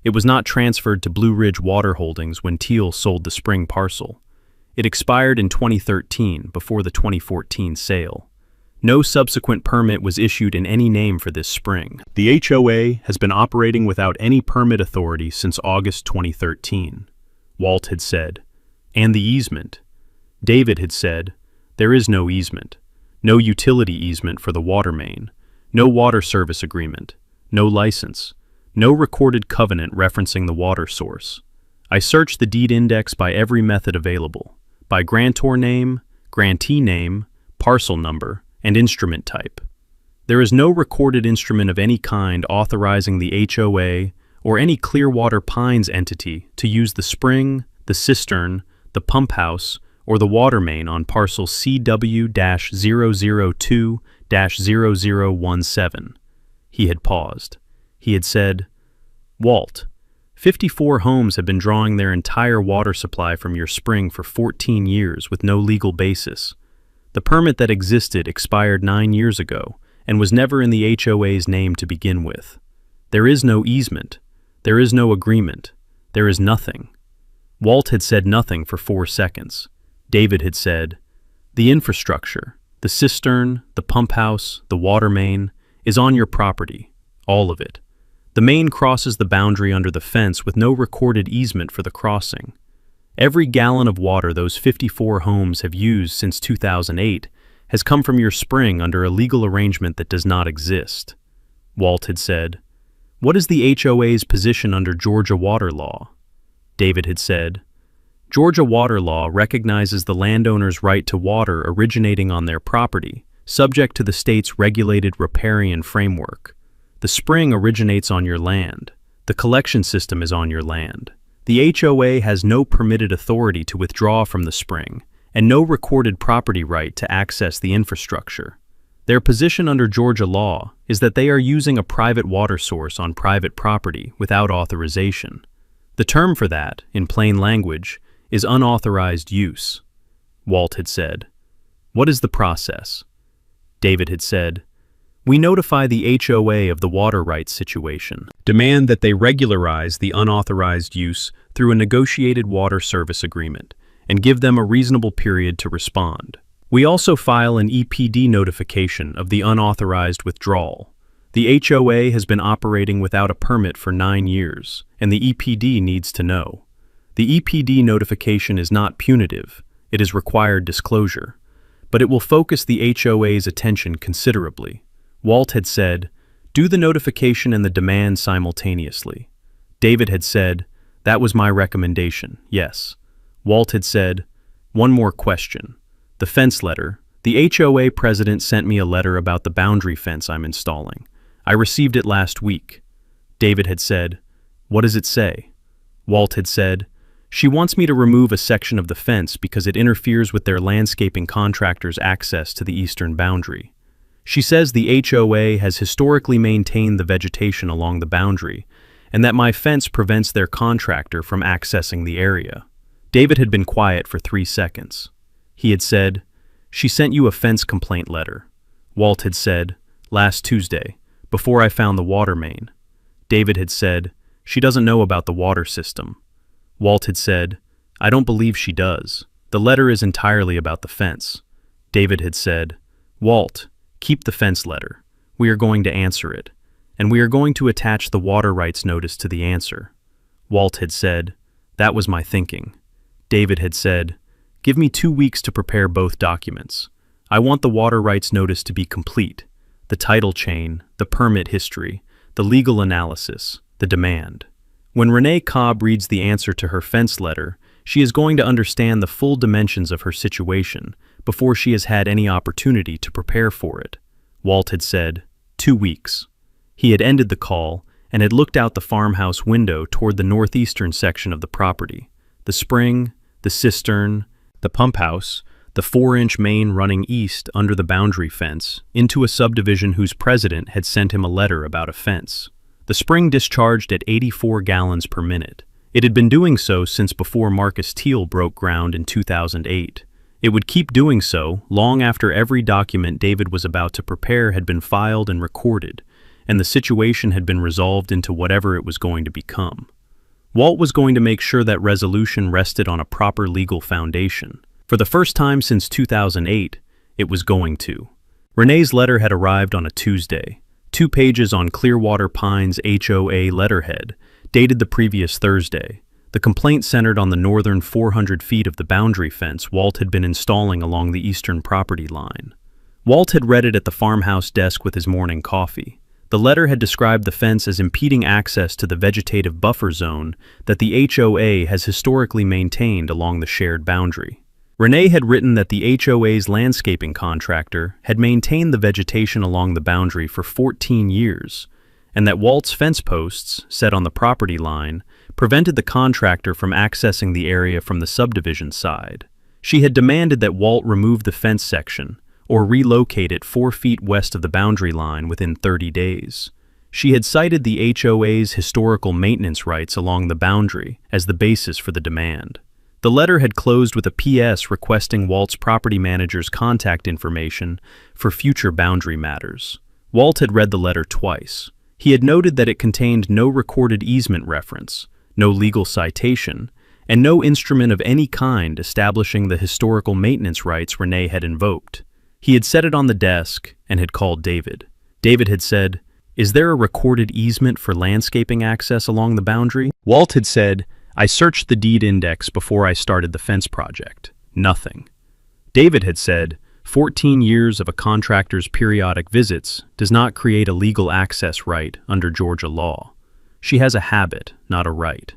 [SPEAKER 1] It was not transferred to Blue Ridge Water Holdings when Teal sold the spring parcel. It expired in 2013 before the 2014 sale. No subsequent permit was issued in any name for this spring. The HOA has been operating without any permit authority since August 2013. Walt had said, and the easement. David had said, there is no easement. no utility easement for the water main, no water service agreement, no license, no recorded covenant referencing the water source. I searched the deed index by every method available, by grantor name, grantee name, parcel number, and instrument type. There is no recorded instrument of any kind authorizing the HOA or any Clearwater Pines entity to use the spring, the cistern, the pump house, or the water main on parcel CW-002-0017. He had paused. He had said, "Walt, 54 homes have been drawing their entire water supply from your spring for 14 years with no legal basis. The permit that existed expired 9 years ago and was never in the HOA's name to begin with. There is no easement. There is no agreement. There is nothing." Walt had said nothing for 4 seconds. David had said, "The infrastructure, the cistern, the pump house, the water main, is on your property, all of it. The main crosses the boundary under the fence with no recorded easement for the crossing. Every gallon of water those 54 homes have used since 2008 has come from your spring under a legal arrangement that does not exist." Walt had said, "What is the HOA's position under Georgia water law?" David had said, "Georgia water law recognizes the landowner's right to water originating on their property, subject to the state's regulated riparian framework. The spring originates on your land. The collection system is on your land. The HOA has no permitted authority to withdraw from the spring, and no recorded property right to access the infrastructure. Their position under Georgia law is that they are using a private water source on private property without authorization. The term for that, in plain language, is unauthorized use." Walt had said, "What is the process?" David had said, "We notify the HOA of the water rights situation, demand that they regularize the unauthorized use through a negotiated water service agreement, and give them a reasonable period to respond. We also file an EPD notification of the unauthorized withdrawal. The HOA has been operating without a permit for 9 years, and the EPD needs to know. The EPD notification is not punitive, it is required disclosure, but it will focus the HOA's attention considerably." Walt had said, "Do the notification and the demand simultaneously." David had said, "That was my recommendation, yes." Walt had said, "One more question. The fence letter. The HOA president sent me a letter about the boundary fence I'm installing. I received it last week." David had said, "What does it say?" Walt had said, "She wants me to remove a section of the fence because it interferes with their landscaping contractor's access to the eastern boundary. She says the HOA has historically maintained the vegetation along the boundary, and that my fence prevents their contractor from accessing the area." David had been quiet for 3 seconds. He had said, "She sent you a fence complaint letter." Walt had said, "Last Tuesday, before I found the water main." David had said, "She doesn't know about the water system." Walt had said, "I don't believe she does. The letter is entirely about the fence." David had said, "Walt, keep the fence letter. We are going to answer it, and we are going to attach the water rights notice to the answer." Walt had said, "That was my thinking." David had said, "Give me 2 weeks to prepare both documents. I want the water rights notice to be complete, the title chain, the permit history, the legal analysis, the demand. When Renee Cobb reads the answer to her fence letter, she is going to understand the full dimensions of her situation before she has had any opportunity to prepare for it." Walt had said, 2 weeks. He had ended the call and had looked out the farmhouse window toward the northeastern section of the property, the spring, the cistern, the pump house, the 4-inch main running east under the boundary fence into a subdivision whose president had sent him a letter about a fence. The spring discharged at 84 gallons per minute. It had been doing so since before Marcus Teal broke ground in 2008. It would keep doing so long after every document David was about to prepare had been filed and recorded, and the situation had been resolved into whatever it was going to become. Walt was going to make sure that resolution rested on a proper legal foundation. For the first time since 2008, it was going to. Renee's letter had arrived on a Tuesday, 2 pages on Clearwater Pines HOA letterhead, dated the previous Thursday. The complaint centered on the northern 400 feet of the boundary fence Walt had been installing along the eastern property line. Walt had read it at the farmhouse desk with his morning coffee. The letter had described the fence as impeding access to the vegetative buffer zone that the HOA has historically maintained along the shared boundary. Renee had written that the HOA's landscaping contractor had maintained the vegetation along the boundary for 14 years, and that Walt's fence posts, set on the property line, prevented the contractor from accessing the area from the subdivision side. She had demanded that Walt remove the fence section, or relocate it 4 feet west of the boundary line within 30 days. She had cited the HOA's historical maintenance rights along the boundary as the basis for the demand. The letter had closed with a PS requesting Walt's property manager's contact information for future boundary matters. Walt had read the letter twice. He had noted that it contained no recorded easement reference, no legal citation, and no instrument of any kind establishing the historical maintenance rights Renee had invoked. He had set it on the desk and had called David. David had said, "Is there a recorded easement for landscaping access along the boundary?" Walt had said, "I searched the deed index before I started the fence project. Nothing." David had said, 14 years of a contractor's periodic visits does not create a legal access right under Georgia law. She has a habit, not a right.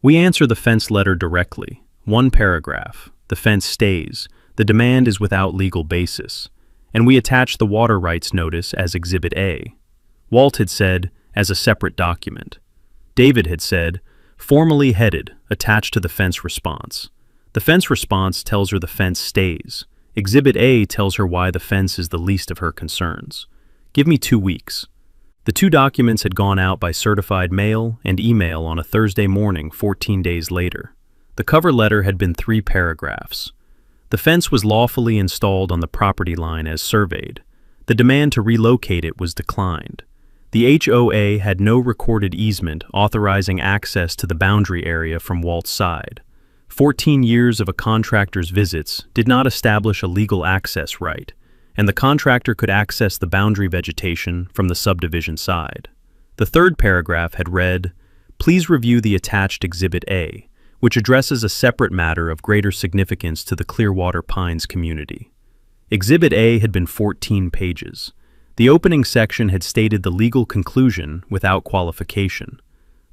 [SPEAKER 1] We answer the fence letter directly. 1 paragraph. The fence stays. The demand is without legal basis. And we attach the water rights notice as Exhibit A. Walt had said, as a separate document. David had said, formally headed, attached to the fence response. The fence response tells her the fence stays. Exhibit A tells her why the fence is the least of her concerns. Give me 2 weeks. The 2 documents had gone out by certified mail and email on a Thursday morning 14 days later. The cover letter had been 3 paragraphs. The fence was lawfully installed on the property line as surveyed. The demand to relocate it was declined. The HOA had no recorded easement authorizing access to the boundary area from Walt's side. 14 years of a contractor's visits did not establish a legal access right, and the contractor could access the boundary vegetation from the subdivision side. The 3rd paragraph had read, "Please review the attached Exhibit A, which addresses a separate matter of greater significance to the Clearwater Pines community." Exhibit A had been 14 pages. The opening section had stated the legal conclusion without qualification.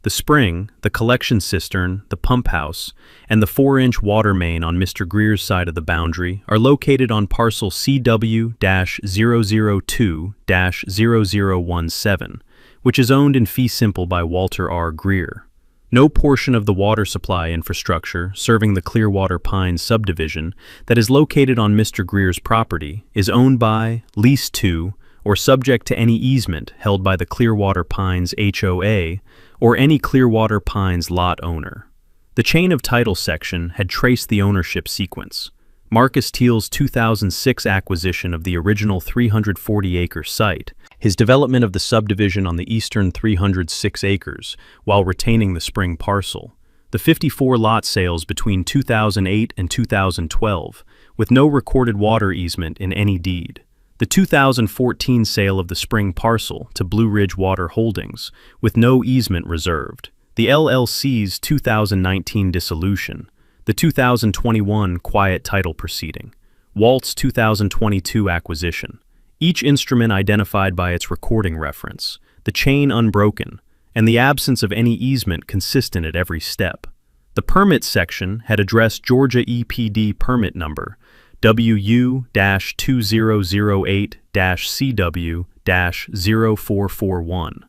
[SPEAKER 1] The spring, the collection cistern, the pump house, and the 4-inch water main on Mr. Greer's side of the boundary are located on parcel CW-002-0017, which is owned in fee simple by Walter R. Greer. No portion of the water supply infrastructure serving the Clearwater Pines subdivision that is located on Mr. Greer's property is owned by, leased to, or subject to any easement held by the Clearwater Pines HOA or any Clearwater Pines lot owner. The chain of title section had traced the ownership sequence. Marcus Teal's 2006 acquisition of the original 340-acre site, his development of the subdivision on the eastern 306 acres while retaining the spring parcel, the 54 lot sales between 2008 and 2012 with no recorded water easement in any deed, the 2014 sale of the spring parcel to Blue Ridge Water Holdings with no easement reserved, the LLC's 2019 dissolution, the 2021 quiet title proceeding, Walt's 2022 acquisition, each instrument identified by its recording reference, the chain unbroken, and the absence of any easement consistent at every step. The permit section had addressed Georgia EPD permit number WU-2008-CW-0441,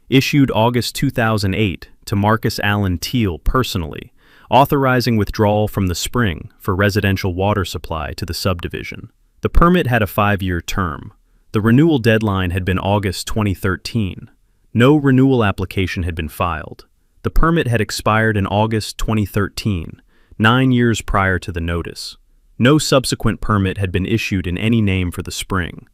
[SPEAKER 1] issued August 2008 to Marcus Allen Teal personally, authorizing withdrawal from the spring for residential water supply to the subdivision. The permit had a 5-year term. The renewal deadline had been August 2013. No renewal application had been filed. The permit had expired in August 2013, 9 years prior to the notice. No subsequent permit had been issued in any name for the spring.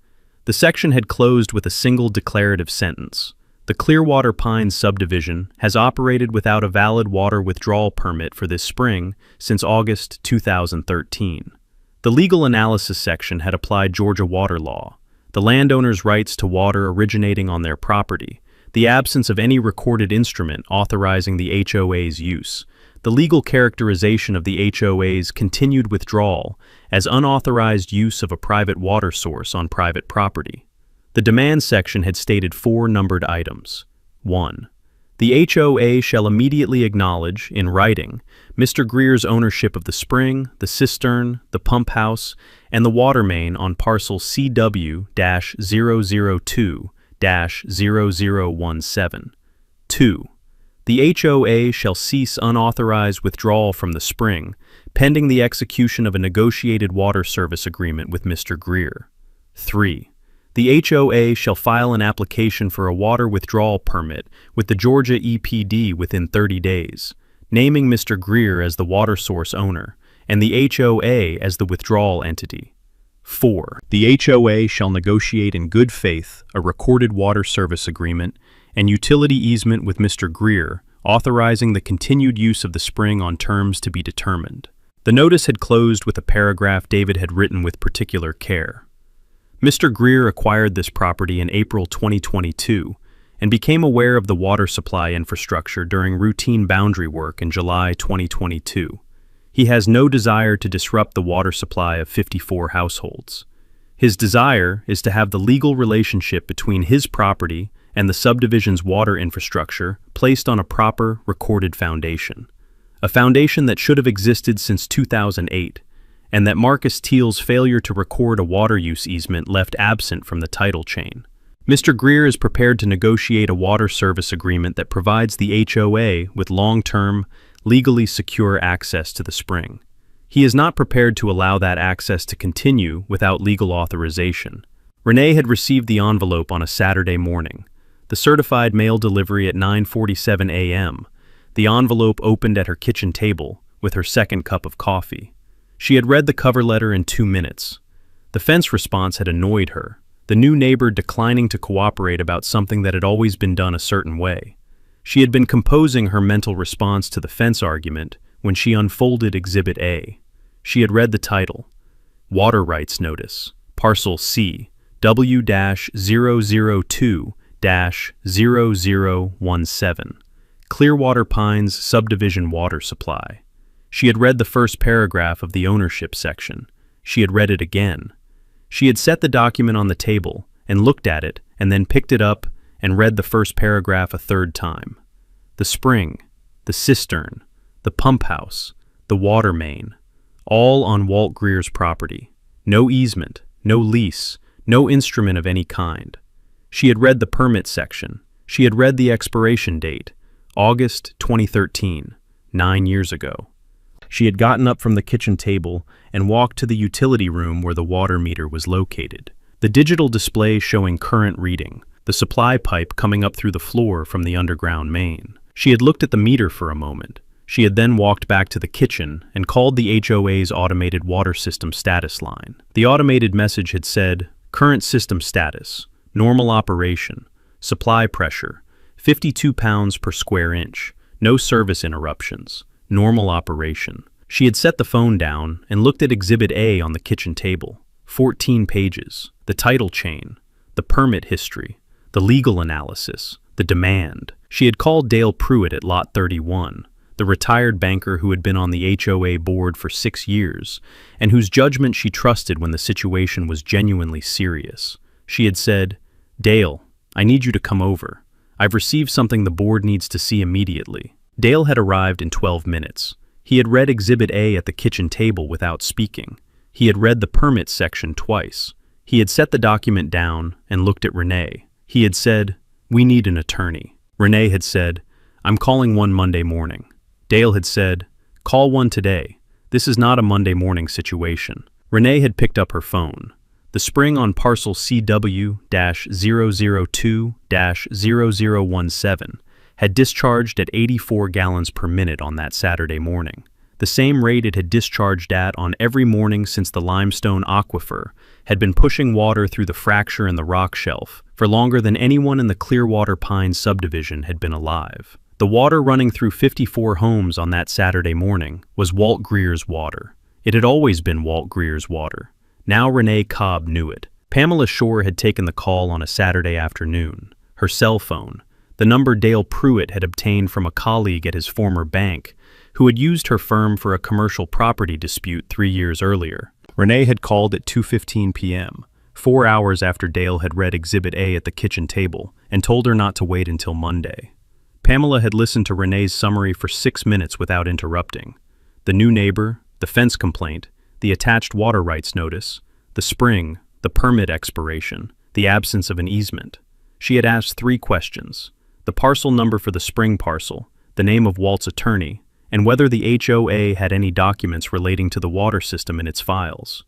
[SPEAKER 1] The section had closed with a single declarative sentence. The Clearwater Pines subdivision has operated without a valid water withdrawal permit for this spring since August 2013. The legal analysis section had applied Georgia water law, the landowner's rights to water originating on their property, the absence of any recorded instrument authorizing the HOA's use, The legal characterization of the HOA's continued withdrawal as unauthorized use of a private water source on private property. The demand section had stated 4 numbered items. 1. The HOA shall immediately acknowledge, in writing, Mr. Greer's ownership of the spring, the cistern, the pump house, and the water main on parcel CW-002-0017. 2. The HOA shall cease unauthorized withdrawal from the spring, pending the execution of a negotiated water service agreement with Mr. Greer. 3. The HOA shall file an application for a water withdrawal permit with the Georgia EPD within 30 days, naming Mr. Greer as the water source owner and the HOA as the withdrawal entity. 4. The HOA shall negotiate in good faith a recorded water service agreement and utility easement with Mr. Greer, authorizing the continued use of the spring on terms to be determined. The notice had closed with a paragraph David had written with particular care. Mr. Greer acquired this property in April 2022 and became aware of the water supply infrastructure during routine boundary work in July 2022. He has no desire to disrupt the water supply of 54 households. His desire is to have the legal relationship between his property and the subdivision's water infrastructure placed on a proper, recorded foundation. A foundation that should have existed since 2008, and that Marcus Teal's failure to record a water use easement left absent from the title chain. Mr. Greer is prepared to negotiate a water service agreement that provides the HOA with long-term, legally secure access to the spring. He is not prepared to allow that access to continue without legal authorization. Renee had received the envelope on a Saturday morning. The certified mail delivery at 9:47 a.m. The envelope opened at her kitchen table with her second cup of coffee. She had read the cover letter in 2 minutes. The fence response had annoyed her, the new neighbor declining to cooperate about something that had always been done a certain way. She had been composing her mental response to the fence argument when she unfolded Exhibit A. She had read the title, Water Rights Notice, Parcel C, W-002-0017, Clearwater Pines Subdivision Water Supply. She had read the first paragraph of the ownership section. She had read it again. She had set the document on the table and looked at it and then picked it up and read the first paragraph a third time. The spring, the cistern, the pump house, the water main, all on Walt Greer's property. No easement, no lease, no instrument of any kind. She had read the permit section. She had read the expiration date, August 2013, 9 years ago. She had gotten up from the kitchen table and walked to the utility room where the water meter was located. The digital display showing current reading, the supply pipe coming up through the floor from the underground main. She had looked at the meter for a moment. She had then walked back to the kitchen and called the HOA's automated water system status line. The automated message had said, current system status, normal operation, supply pressure, 52 pounds per square inch, no service interruptions. Normal operation. She had set the phone down and looked at Exhibit A on the kitchen table. 14 pages. The title chain. The permit history. The legal analysis. The demand. She had called Dale Pruitt at Lot 31, the retired banker who had been on the HOA board for 6 years, and whose judgment she trusted when the situation was genuinely serious. She had said, Dale, I need you to come over. I've received something the board needs to see immediately. Dale had arrived in 12 minutes. He had read Exhibit A at the kitchen table without speaking. He had read the permit section twice. He had set the document down and looked at Renee. He had said, we need an attorney. Renee had said, I'm calling one Monday morning. Dale had said, call one today. This is not a Monday morning situation. Renee had picked up her phone. The spring on parcel CW-002-0017 had discharged at 84 gallons per minute on that Saturday morning, the same rate it had discharged at on every morning since the limestone aquifer had been pushing water through the fracture in the rock shelf for longer than anyone in the Clearwater Pines subdivision had been alive. The water running through 54 homes on that Saturday morning was Walt Greer's water. It had always been Walt Greer's water. Now Renee Cobb knew it. Pamela Shore had taken the call on a Saturday afternoon. Her cell phone, the number Dale Pruitt had obtained from a colleague at his former bank, who had used her firm for a commercial property dispute 3 years earlier. Renee had called at 2:15 p.m., 4 hours after Dale had read Exhibit A at the kitchen table, and told her not to wait until Monday. Pamela had listened to Renee's summary for 6 minutes without interrupting. The new neighbor, the fence complaint, the attached water rights notice, the spring, the permit expiration, the absence of an easement. She had asked 3 questions: the parcel number for the spring parcel, the name of Walt's attorney, and whether the HOA had any documents relating to the water system in its files.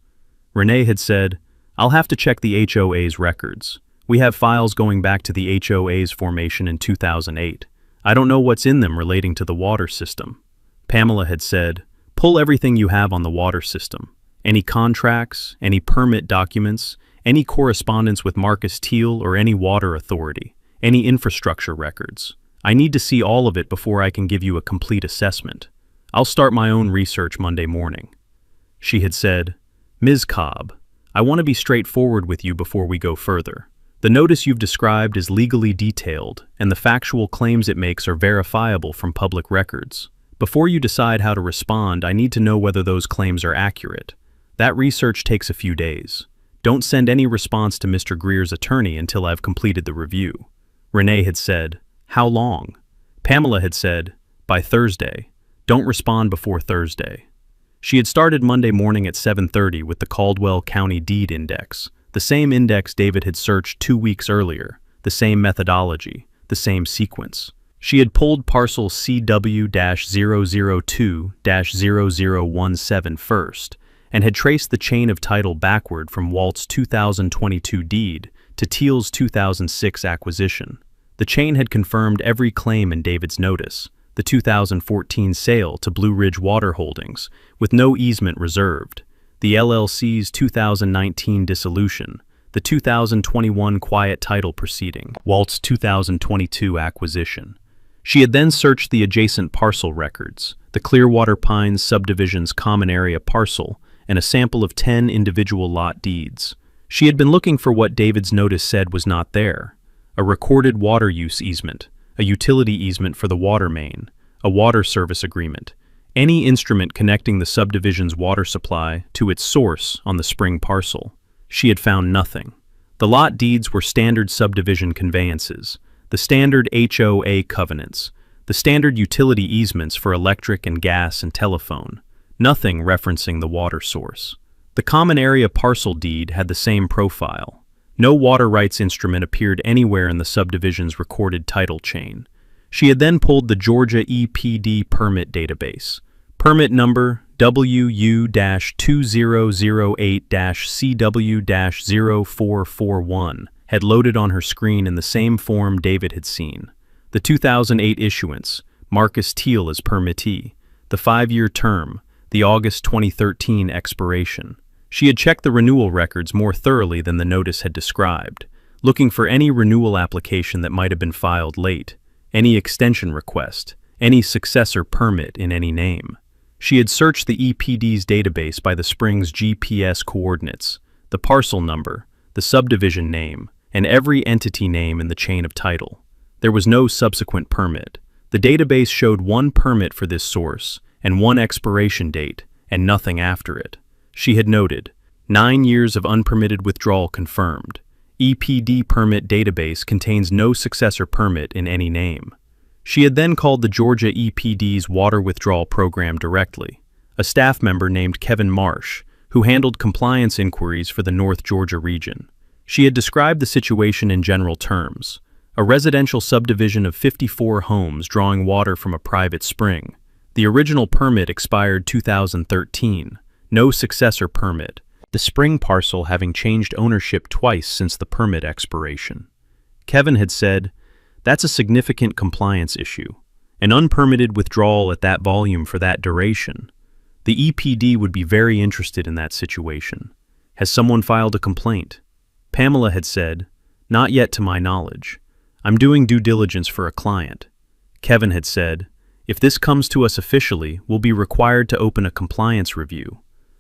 [SPEAKER 1] Renee had said, "I'll have to check the HOA's records. We have files going back to the HOA's formation in 2008. I don't know what's in them relating to the water system." Pamela had said, "Pull everything you have on the water system. Any contracts, any permit documents, any correspondence with Marcus Teal or any water authority, any infrastructure records. I need to see all of it before I can give you a complete assessment. I'll start my own research Monday morning." She had said, "Ms. Cobb, I want to be straightforward with you before we go further. The notice you've described is legally detailed, and the factual claims it makes are verifiable from public records. Before you decide how to respond, I need to know whether those claims are accurate. That research takes a few days. Don't send any response to Mr. Greer's attorney until I've completed the review." Renee had said, "How long?" Pamela had said, "By Thursday. Don't respond before Thursday." She had started Monday morning at 7:30 with the Caldwell County Deed Index, the same index David had searched 2 weeks earlier, the same methodology, the same sequence. She had pulled parcel CW-002-0017 first, and had traced the chain of title backward from Walt's 2022 deed to Teal's 2006 acquisition. The chain had confirmed every claim in David's notice: the 2014 sale to Blue Ridge Water Holdings, with no easement reserved; the LLC's 2019 dissolution; the 2021 quiet title proceeding; Walt's 2022 acquisition. She had then searched the adjacent parcel records, the Clearwater Pines subdivision's common area parcel, and a sample of 10 individual lot deeds. She had been looking for what David's notice said was not there: a recorded water use easement, a utility easement for the water main, a water service agreement, any instrument connecting the subdivision's water supply to its source on the spring parcel. She had found nothing. The lot deeds were standard subdivision conveyances, the standard HOA covenants, the standard utility easements for electric and gas and telephone, nothing referencing the water source. The common area parcel deed had the same profile. No water rights instrument appeared anywhere in the subdivision's recorded title chain. She had then pulled the Georgia EPD permit database. Permit number WU-2008-CW-0441 had loaded on her screen in the same form David had seen. The 2008 issuance, Marcus Teal as permittee, the 5-year term, the August 2013 expiration. She had checked the renewal records more thoroughly than the notice had described, looking for any renewal application that might have been filed late, any extension request, any successor permit in any name. She had searched the EPD's database by the spring's GPS coordinates, the parcel number, the subdivision name, and every entity name in the chain of title. There was no subsequent permit. The database showed 1 permit for this source and 1 expiration date, and nothing after it. She had noted, 9 years of unpermitted withdrawal confirmed. EPD permit database contains no successor permit in any name. She had then called the Georgia EPD's water withdrawal program directly, a staff member named Kevin Marsh, who handled compliance inquiries for the North Georgia region. She had described the situation in general terms: a residential subdivision of 54 homes drawing water from a private spring. The original permit expired 2013. No successor permit, the spring parcel having changed ownership twice since the permit expiration. Kevin had said, "That's a significant compliance issue. An unpermitted withdrawal at that volume for that duration. The EPD would be very interested in that situation. Has someone filed a complaint?" Pamela had said, "Not yet to my knowledge. I'm doing due diligence for a client." Kevin had said, "If this comes to us officially, we'll be required to open a compliance review.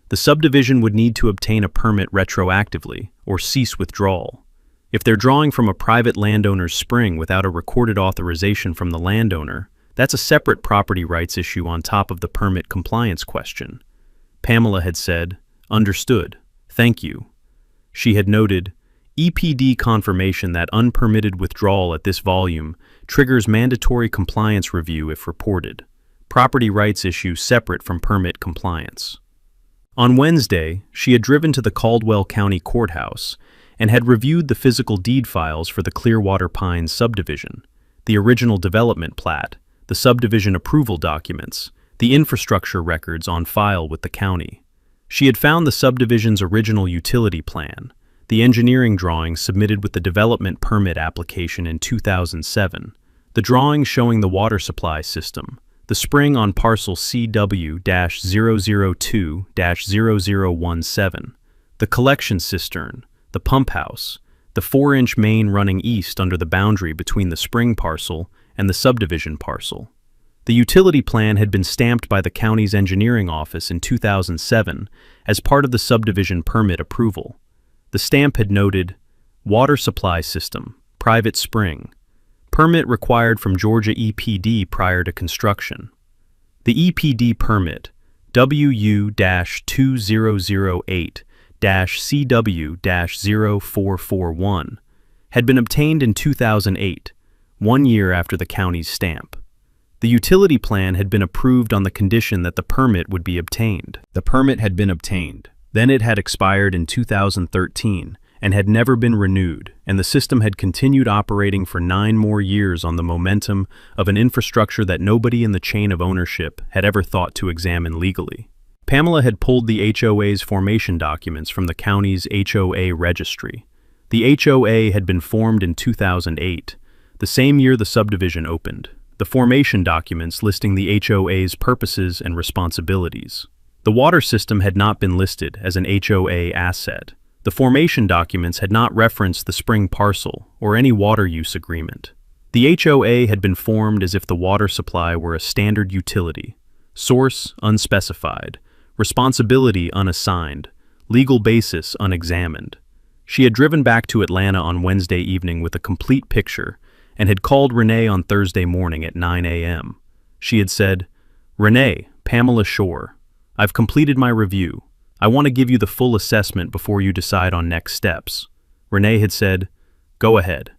[SPEAKER 1] The subdivision would need to obtain a permit retroactively or cease withdrawal. If they're drawing from a private landowner's spring without a recorded authorization from the landowner, That's a separate property rights issue on top of the permit compliance question. Pamela had said, "Understood. Thank you." She had noted, EPD confirmation that unpermitted withdrawal at this volume triggers mandatory compliance review if reported. Property rights issue separate from permit compliance. On Wednesday, she had driven to the Caldwell County Courthouse and had reviewed the physical deed files for the Clearwater Pines subdivision, the original development plat, the subdivision approval documents, the infrastructure records on file with the county. She had found the subdivision's original utility plan, the engineering drawings submitted with the development permit application in 2007, the drawings showing the water supply system, the spring on parcel CW-002-0017, the collection cistern, the pump house, the 4-inch main running east under the boundary between the spring parcel and the subdivision parcel. The utility plan had been stamped by the county's engineering office in 2007 as part of the subdivision permit approval. The stamp had noted, water supply system, private spring, permit required from Georgia EPD prior to construction. The EPD permit, WU-2008-CW-0441, had been obtained in 2008, 1 year after the county's stamp. The utility plan had been approved on the condition that the permit would be obtained. The permit had been obtained. Then it had expired in 2013 and had never been renewed, and the system had continued operating for 9 more years on the momentum of an infrastructure that nobody in the chain of ownership had ever thought to examine legally. Pamela had pulled the HOA's formation documents from the county's HOA registry. The HOA had been formed in 2008, the same year the subdivision opened. The formation documents listing the HOA's purposes and responsibilities. The water system had not been listed as an HOA asset. The formation documents had not referenced the spring parcel or any water use agreement. The HOA had been formed as if the water supply were a standard utility. Source unspecified, responsibility unassigned, legal basis unexamined. She had driven back to Atlanta on Wednesday evening with a complete picture and had called Renee on Thursday morning at 9 a.m. She had said, "Renee, Pamela Shore, I've completed my review. I want to give you the full assessment before you decide on next steps." Renee had said, "Go ahead."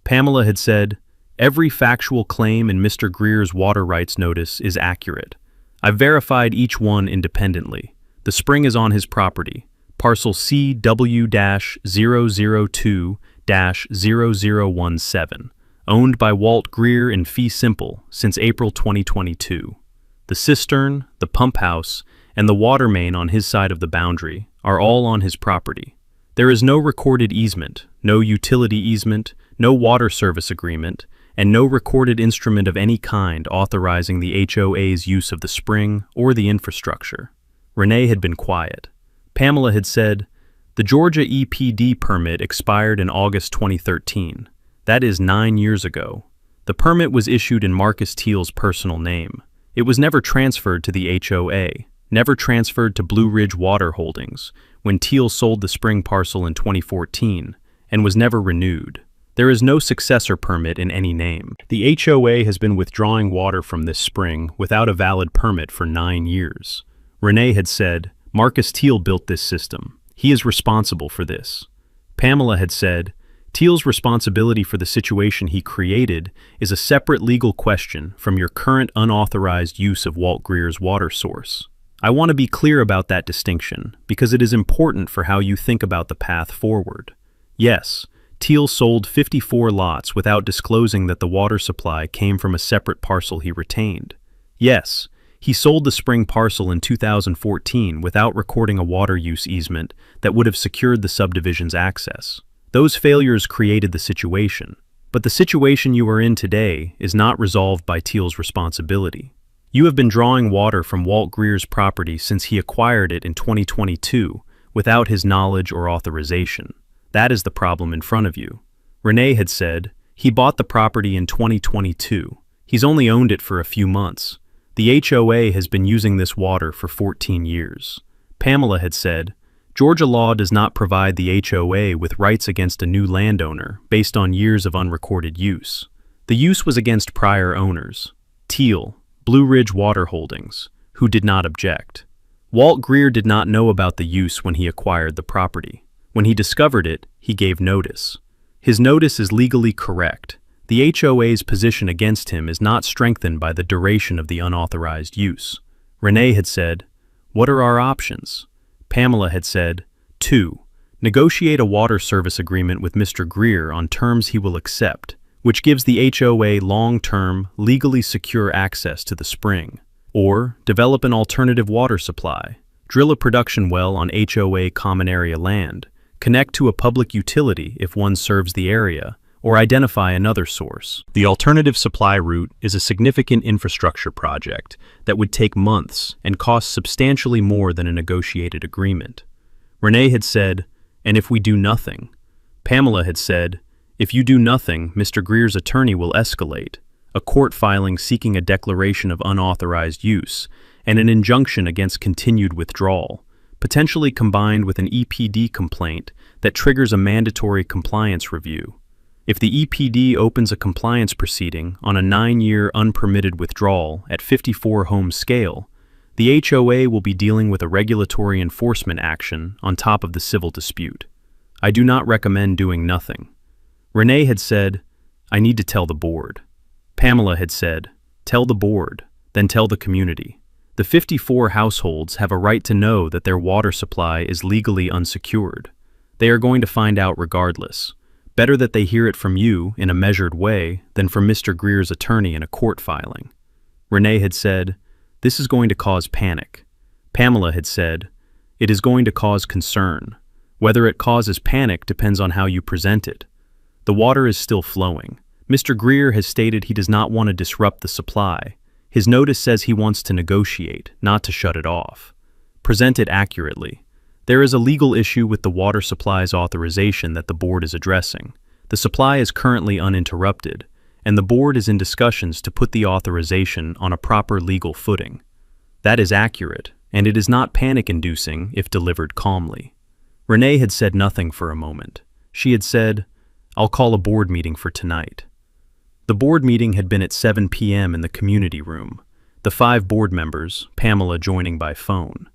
[SPEAKER 1] Pamela had said, "Every factual claim in Mr. Greer's water rights notice is accurate. I've verified each one independently. The spring is on his property, parcel CW-002-0017, owned by Walt Greer in fee simple since April 2022. The cistern, the pump house, and the water main on his side of the boundary are all on his property. There is no recorded easement, no utility easement, no water service agreement, and no recorded instrument of any kind authorizing the HOA's use of the spring or the infrastructure." Renee had been quiet. Pamela had said, "The Georgia EPD permit expired in August 2013. That is 9 years ago. The permit was issued in Marcus Teal's personal name. It was never transferred to the HOA, never transferred to Blue Ridge Water Holdings when Teal sold the spring parcel in 2014, and was never renewed. There is no successor permit in any name. The HOA has been withdrawing water from this spring without a valid permit for 9 years. Renee had said, "Marcus Teal built this system. He is responsible for this." Pamela had said, "Teal's responsibility for the situation he created is a separate legal question from your current unauthorized use of Walt Greer's water source." I want to be clear about that distinction because it is important for how you think about the path forward. Yes, Teal sold 54 lots without disclosing that the water supply came from a separate parcel he retained. Yes, he sold the spring parcel in 2014 without recording a water use easement that would have secured the subdivision's access. Those failures created the situation, but the situation you are in today is not resolved by Teal's responsibility. You have been drawing water from Walt Greer's property since he acquired it in 2022 without his knowledge or authorization. That is the problem in front of you. Renee had said, "He bought the property in 2022. He's only owned it for a few months. The HOA has been using this water for 14 years. Pamela had said, "Georgia law does not provide the HOA with rights against a new landowner based on years of unrecorded use. The use was against prior owners. Teal, Blue Ridge Water Holdings, who did not object. Walt Greer did not know about the use when he acquired the property. When he discovered it, he gave notice. His notice is legally correct. The HOA's position against him is not strengthened by the duration of the unauthorized use. Renee had said, "What are our options?" Pamela had said, 2. Negotiate a water service agreement with Mr. Greer on terms he will accept, which gives the HOA long-term, legally secure access to the spring. Or, develop an alternative water supply, drill a production well on HOA common area land, connect to a public utility if one serves the area, or identify another source. The alternative supply route is a significant infrastructure project that would take months and cost substantially more than a negotiated agreement. Renee had said, "And if we do nothing?" Pamela had said, "If you do nothing, Mr. Greer's attorney will escalate, a court filing seeking a declaration of unauthorized use and an injunction against continued withdrawal, potentially combined with an EPD complaint that triggers a mandatory compliance review. If the EPD opens a compliance proceeding on a 9-year unpermitted withdrawal at 54-home scale, the HOA will be dealing with a regulatory enforcement action on top of the civil dispute. I do not recommend doing nothing." Renee had said, "I need to tell the board." Pamela had said, "Tell the board, then tell the community. The 54 households have a right to know that their water supply is legally unsecured. They are going to find out regardless. Better that they hear it from you in a measured way than from Mr. Greer's attorney in a court filing." Renee had said, "This is going to cause panic." Pamela had said, "It is going to cause concern. Whether it causes panic depends on how you present it. The water is still flowing. Mr. Greer has stated he does not want to disrupt the supply. His notice says he wants to negotiate, not to shut it off. Present it accurately. There is a legal issue with the water supply's authorization that the board is addressing. The supply is currently uninterrupted, and the board is in discussions to put the authorization on a proper legal footing. That is accurate, and it is not panic-inducing if delivered calmly." Renee had said nothing for a moment. She had said, "I'll call a board meeting for tonight." The board meeting had been at 7 p.m. in the community room, the 5 board members, Pamela joining by phone.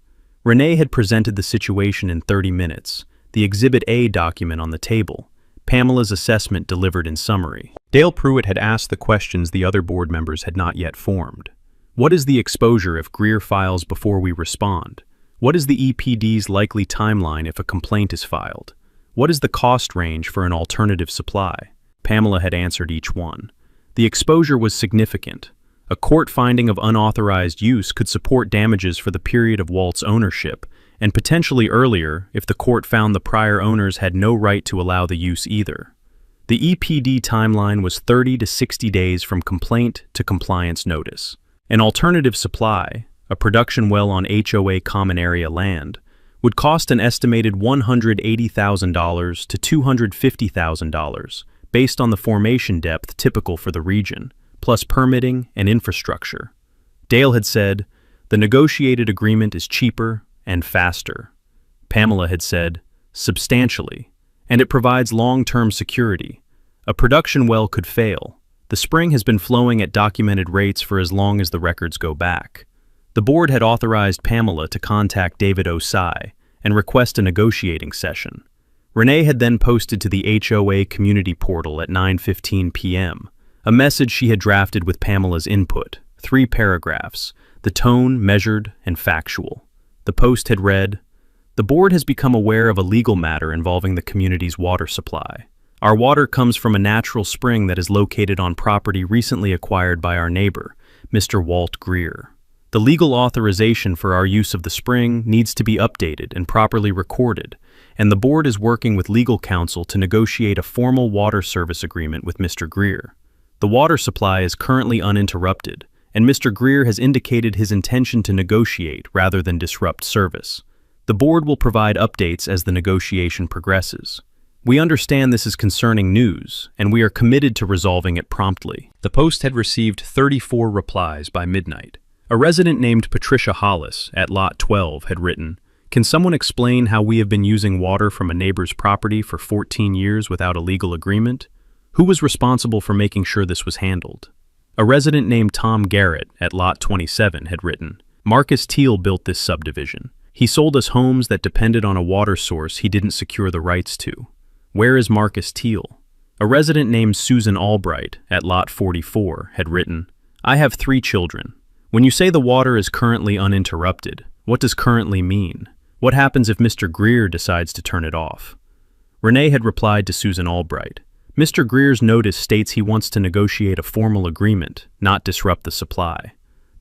[SPEAKER 1] Renee had presented the situation in 30 minutes, the Exhibit A document on the table, Pamela's assessment delivered in summary. Dale Pruitt had asked the questions the other board members had not yet formed. What is the exposure if Greer files before we respond? What is the EPD's likely timeline if a complaint is filed? What is the cost range for an alternative supply? Pamela had answered each one. The exposure was significant. A court finding of unauthorized use could support damages for the period of Walt's ownership, and potentially earlier if the court found the prior owners had no right to allow the use either. The EPD timeline was 30 to 60 days from complaint to compliance notice. An alternative supply, a production well on HOA common area land, would cost an estimated $180,000 to $250,000, based on the formation depth typical for the region, plus permitting and infrastructure. Dale had said, "The negotiated agreement is cheaper and faster." Pamela had said, "Substantially, and it provides long-term security. A production well could fail. The spring has been flowing at documented rates for as long as the records go back." The board had authorized Pamela to contact David Osai and request a negotiating session. Renee had then posted to the HOA community portal at 9:15 p.m. a message she had drafted with Pamela's input, 3 paragraphs, the tone measured and factual. The post had read, "The board has become aware of a legal matter involving the community's water supply. Our water comes from a natural spring that is located on property recently acquired by our neighbor, Mr. Walt Greer. The legal authorization for our use of the spring needs to be updated and properly recorded, and the board is working with legal counsel to negotiate a formal water service agreement with Mr. Greer. The water supply is currently uninterrupted, and Mr. Greer has indicated his intention to negotiate rather than disrupt service. The board will provide updates as the negotiation progresses. We understand this is concerning news, and we are committed to resolving it promptly." The post had received 34 replies by midnight. A resident named Patricia Hollis at Lot 12 had written, "Can someone explain how we have been using water from a neighbor's property for 14 years without a legal agreement? Who was responsible for making sure this was handled?" A resident named Tom Garrett at Lot 27 had written, "Marcus Teal built this subdivision. He sold us homes that depended on a water source he didn't secure the rights to. Where is Marcus Teal?" A resident named Susan Albright at Lot 44 had written, "I have 3 children. When you say the water is currently uninterrupted, what does currently mean? What happens if Mr. Greer decides to turn it off?" Renee had replied to Susan Albright, "Mr. Greer's notice states he wants to negotiate a formal agreement, not disrupt the supply.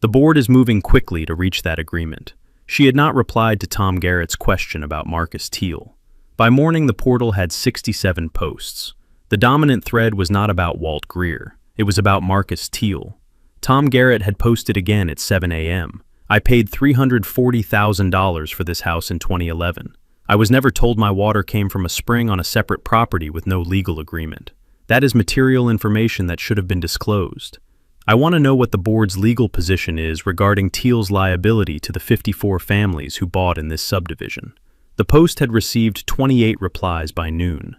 [SPEAKER 1] The board is moving quickly to reach that agreement." She had not replied to Tom Garrett's question about Marcus Teal. By morning, the portal had 67 posts. The dominant thread was not about Walt Greer. It was about Marcus Teal. Tom Garrett had posted again at 7 a.m. "I paid $340,000 for this house in 2011. I was never told my water came from a spring on a separate property with no legal agreement. That is material information that should have been disclosed. I want to know what the board's legal position is regarding Teal's liability to the 54 families who bought in this subdivision." The post had received 28 replies by noon.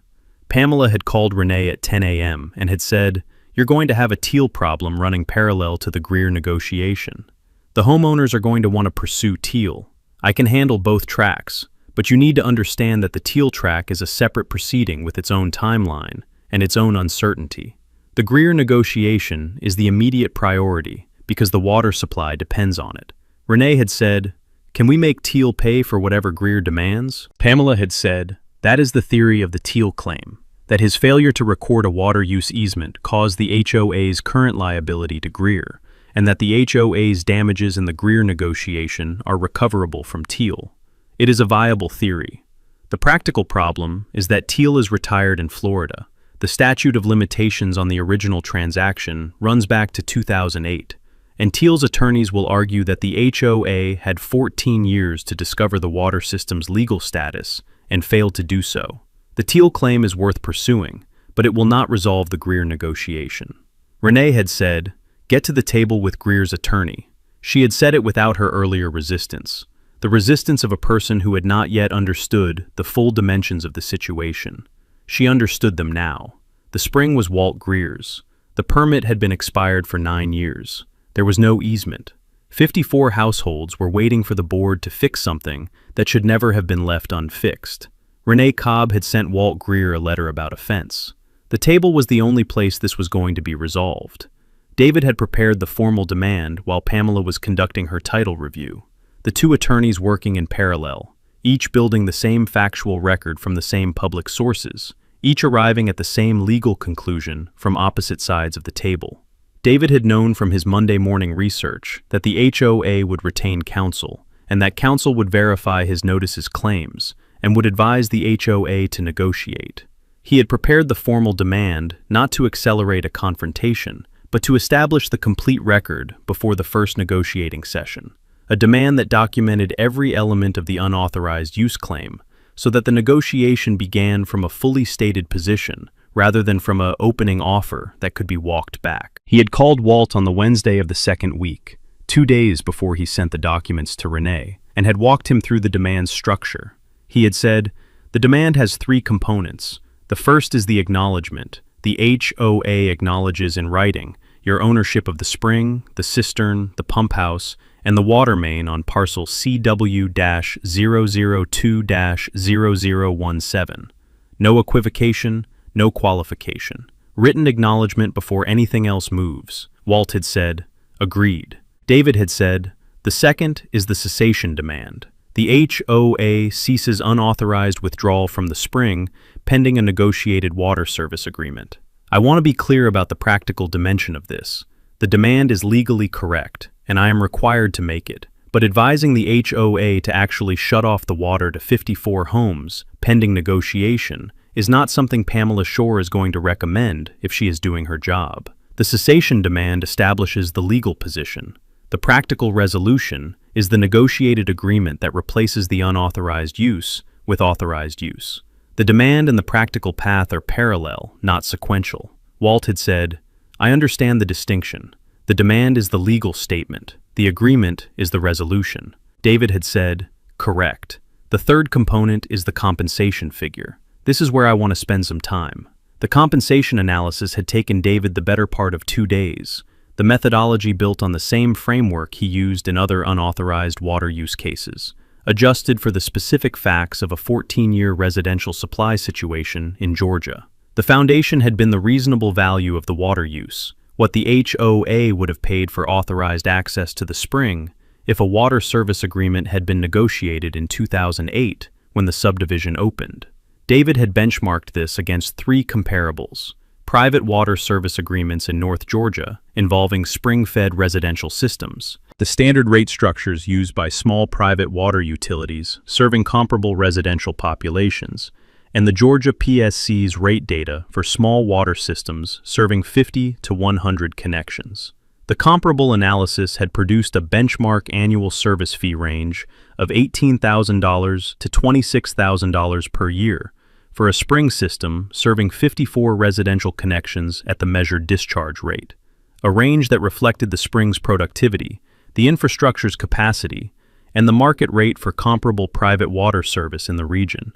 [SPEAKER 1] Pamela had called Renee at 10 a.m. and had said, "You're going to have a Teal problem running parallel to the Greer negotiation. The homeowners are going to want to pursue Teal. I can handle both tracks, but you need to understand that the Teal track is a separate proceeding with its own timeline and its own uncertainty. The Greer negotiation is the immediate priority because the water supply depends on it." Renee had said, "Can we make Teal pay for whatever Greer demands?" Pamela had said, "That is the theory of the Teal claim, that his failure to record a water use easement caused the HOA's current liability to Greer, and that the HOA's damages in the Greer negotiation are recoverable from Teal. It is a viable theory. The practical problem is that Teal is retired in Florida. The statute of limitations on the original transaction runs back to 2008, and Teal's attorneys will argue that the HOA had 14 years to discover the water system's legal status and failed to do so. The Teal claim is worth pursuing, but it will not resolve the Greer negotiation." Renee had said, "Get to the table with Greer's attorney." She had said it without her earlier resistance, the resistance of a person who had not yet understood the full dimensions of the situation. She understood them now. The spring was Walt Greer's. The permit had been expired for 9 years. There was no easement. 54 households were waiting for the board to fix something that should never have been left unfixed. Renee Cobb had sent Walt Greer a letter about a fence. The table was the only place this was going to be resolved. David had prepared the formal demand while Pamela was conducting her title review. The 2 attorneys working in parallel, each building the same factual record from the same public sources, each arriving at the same legal conclusion from opposite sides of the table. David had known from his Monday morning research that the HOA would retain counsel, and that counsel would verify his notice's claims, and would advise the HOA to negotiate. He had prepared the formal demand not to accelerate a confrontation, but to establish the complete record before the first negotiating session, a demand that documented every element of the unauthorized use claim, so that the negotiation began from a fully stated position, rather than from an opening offer that could be walked back. He had called Walt on the Wednesday of the second week, 2 days before he sent the documents to Renee, and had walked him through the demand's structure. He had said, "The demand has 3 components. The first is the acknowledgement. The HOA acknowledges in writing your ownership of the spring, the cistern, the pump house, and the water main on parcel CW-002-0017. No equivocation, no qualification. Written acknowledgement before anything else moves." Walt had said, "Agreed." David had said, "The second is the cessation demand. The HOA ceases unauthorized withdrawal from the spring pending a negotiated water service agreement." I want to be clear about the practical dimension of this. The demand is legally correct, and I am required to make it, but advising the HOA to actually shut off the water to 54 homes pending negotiation is not something Pamela Shore is going to recommend if she is doing her job. The cessation demand establishes the legal position. The practical resolution is the negotiated agreement that replaces the unauthorized use with authorized use. The demand and the practical path are parallel, not sequential. Walt had said, "I understand the distinction. The demand is the legal statement. The agreement is the resolution." David had said, "Correct. The third component is the compensation figure. This is where I want to spend some time." The compensation analysis had taken David the better part of 2 days. the methodology built on the same framework he used in other unauthorized water use cases, adjusted for the specific facts of a 14-year residential supply situation in Georgia. The foundation had been the reasonable value of the water use, what the HOA would have paid for authorized access to the spring if a water service agreement had been negotiated in 2008 when the subdivision opened. David had benchmarked this against three comparables: private water service agreements in North Georgia involving spring-fed residential systems, the standard rate structures used by small private water utilities serving comparable residential populations, and the Georgia PSC's rate data for small water systems serving 50 to 100 connections. The comparable analysis had produced a benchmark annual service fee range of $18,000 to $26,000 per year for a spring system serving 54 residential connections at the measured discharge rate, a range that reflected the spring's productivity, the infrastructure's capacity, and the market rate for comparable private water service in the region.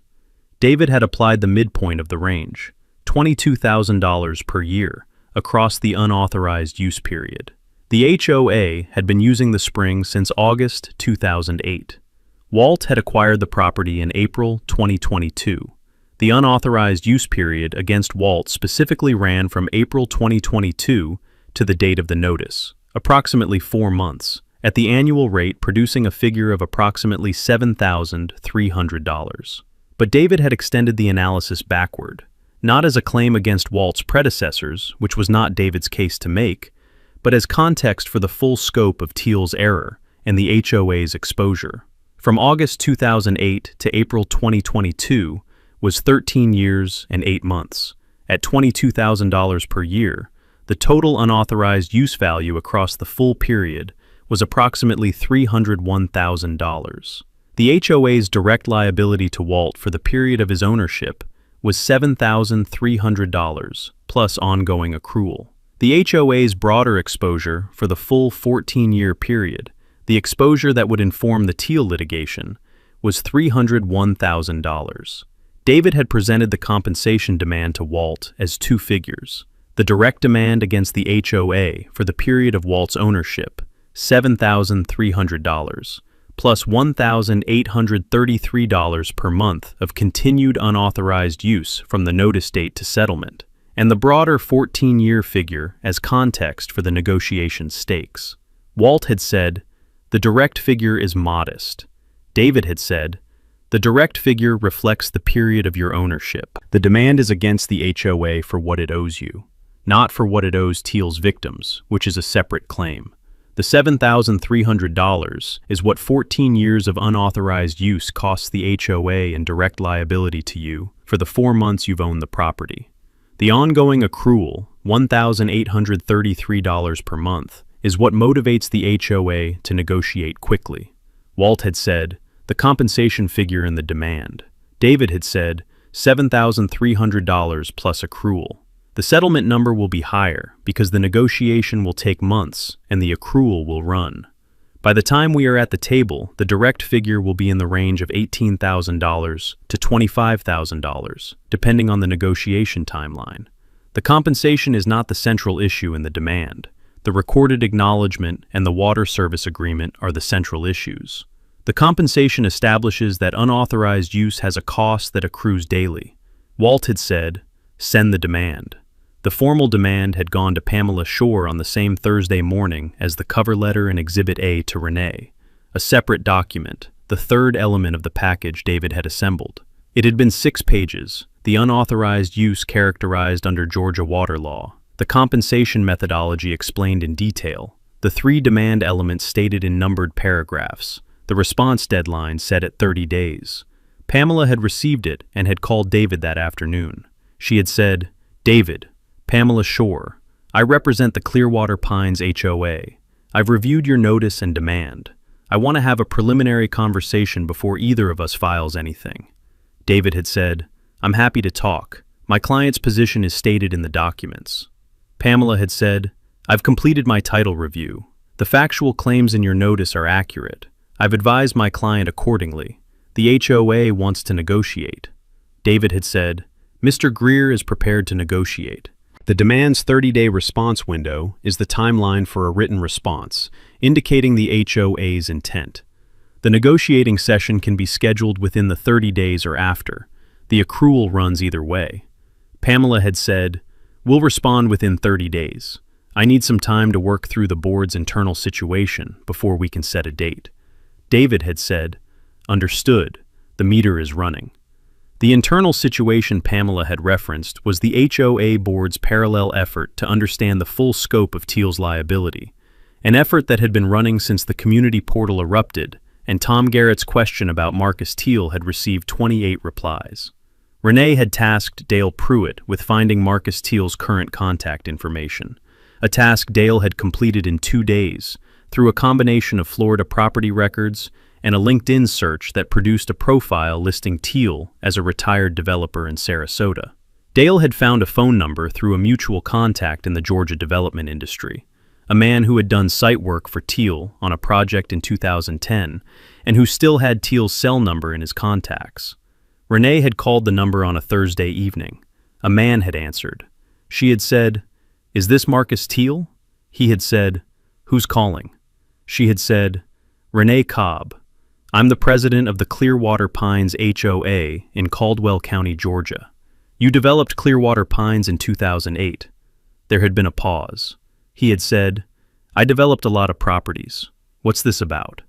[SPEAKER 1] David had applied the midpoint of the range, $22,000 per year, across the unauthorized use period. The HOA had been using the spring since August 2008. Walt had acquired the property in April 2022. The unauthorized use period against Walt specifically ran from April 2022 to the date of the notice, approximately 4 months, at the annual rate producing a figure of approximately $7,300. But David had extended the analysis backward, not as a claim against Walt's predecessors, which was not David's case to make, but as context for the full scope of Teal's error and the HOA's exposure. From August 2008 to April 2022, was 13 years and 8 months. At $22,000 per year, the total unauthorized use value across the full period was approximately $301,000. The HOA's direct liability to Walt for the period of his ownership was $7,300 plus ongoing accrual. The HOA's broader exposure for the full 14-year period, the exposure that would inform the Teal litigation, was $301,000. David had presented the compensation demand to Walt as two figures: the direct demand against the HOA for the period of Walt's ownership, $7,300, plus $1,833 per month of continued unauthorized use from the notice date to settlement, and the broader 14-year figure as context for the negotiation stakes. Walt had said, "The direct figure is modest." David had said, "The direct figure reflects the period of your ownership. The demand is against the HOA for what it owes you, not for what it owes Teal's victims, which is a separate claim. The $7,300 is what 14 years of unauthorized use costs the HOA in direct liability to you for the 4 months you've owned the property. The ongoing accrual, $1,833 per month, is what motivates the HOA to negotiate quickly." Walt had said, "The compensation figure in the demand." David had said, $7,300 plus accrual. The settlement number will be higher because the negotiation will take months and the accrual will run. By the time we are at the table, the direct figure will be in the range of $18,000 to $25,000, depending on the negotiation timeline. The compensation is not the central issue in the demand. The recorded acknowledgement and the water service agreement are the central issues. The compensation establishes that unauthorized use has a cost that accrues daily. Walt had said, "Send the demand." The formal demand had gone to Pamela Shore on the same Thursday morning as the cover letter and Exhibit A to Renee, a separate document, the third element of the package David had assembled. It had been 6 pages, the unauthorized use characterized under Georgia water law, the compensation methodology explained in detail, the 3 demand elements stated in numbered paragraphs, the response deadline set at 30 days. Pamela had received it and had called David that afternoon. She had said, "David, Pamela Shore, I represent the Clearwater Pines HOA. I've reviewed your notice and demand. I want to have a preliminary conversation before either of us files anything." David had said, "I'm happy to talk. My client's position is stated in the documents." Pamela had said, "I've completed my title review. The factual claims in your notice are accurate. I've advised my client accordingly. The HOA wants to negotiate." David had said, "Mr. Greer is prepared to negotiate." The demand's 30-day response window is the timeline for a written response, indicating the HOA's intent. The negotiating session can be scheduled within the 30 days or after. The accrual runs either way. Pamela had said, "We'll respond within 30 days. I need some time to work through the board's internal situation before we can set a date." David had said, "Understood, the meter is running." The internal situation Pamela had referenced was the HOA board's parallel effort to understand the full scope of Teal's liability, an effort that had been running since the community portal erupted, and Tom Garrett's question about Marcus Teal had received 28 replies. Renee had tasked Dale Pruitt with finding Marcus Teal's current contact information, a task Dale had completed in 2 days through a combination of Florida property records and a LinkedIn search that produced a profile listing Teal as a retired developer in Sarasota. Dale had found a phone number through a mutual contact in the Georgia development industry, a man who had done site work for Teal on a project in 2010 and who still had Teal's cell number in his contacts. Renee had called the number on a Thursday evening. A man had answered. She had said, "Is this Marcus Teal?" He had said, "Who's calling?" She had said, "Renee Cobb. I'm the president of the Clearwater Pines HOA in Caldwell County, Georgia. You developed Clearwater Pines in 2008. There had been a pause. He had said, "I developed a lot of properties. What's this about?"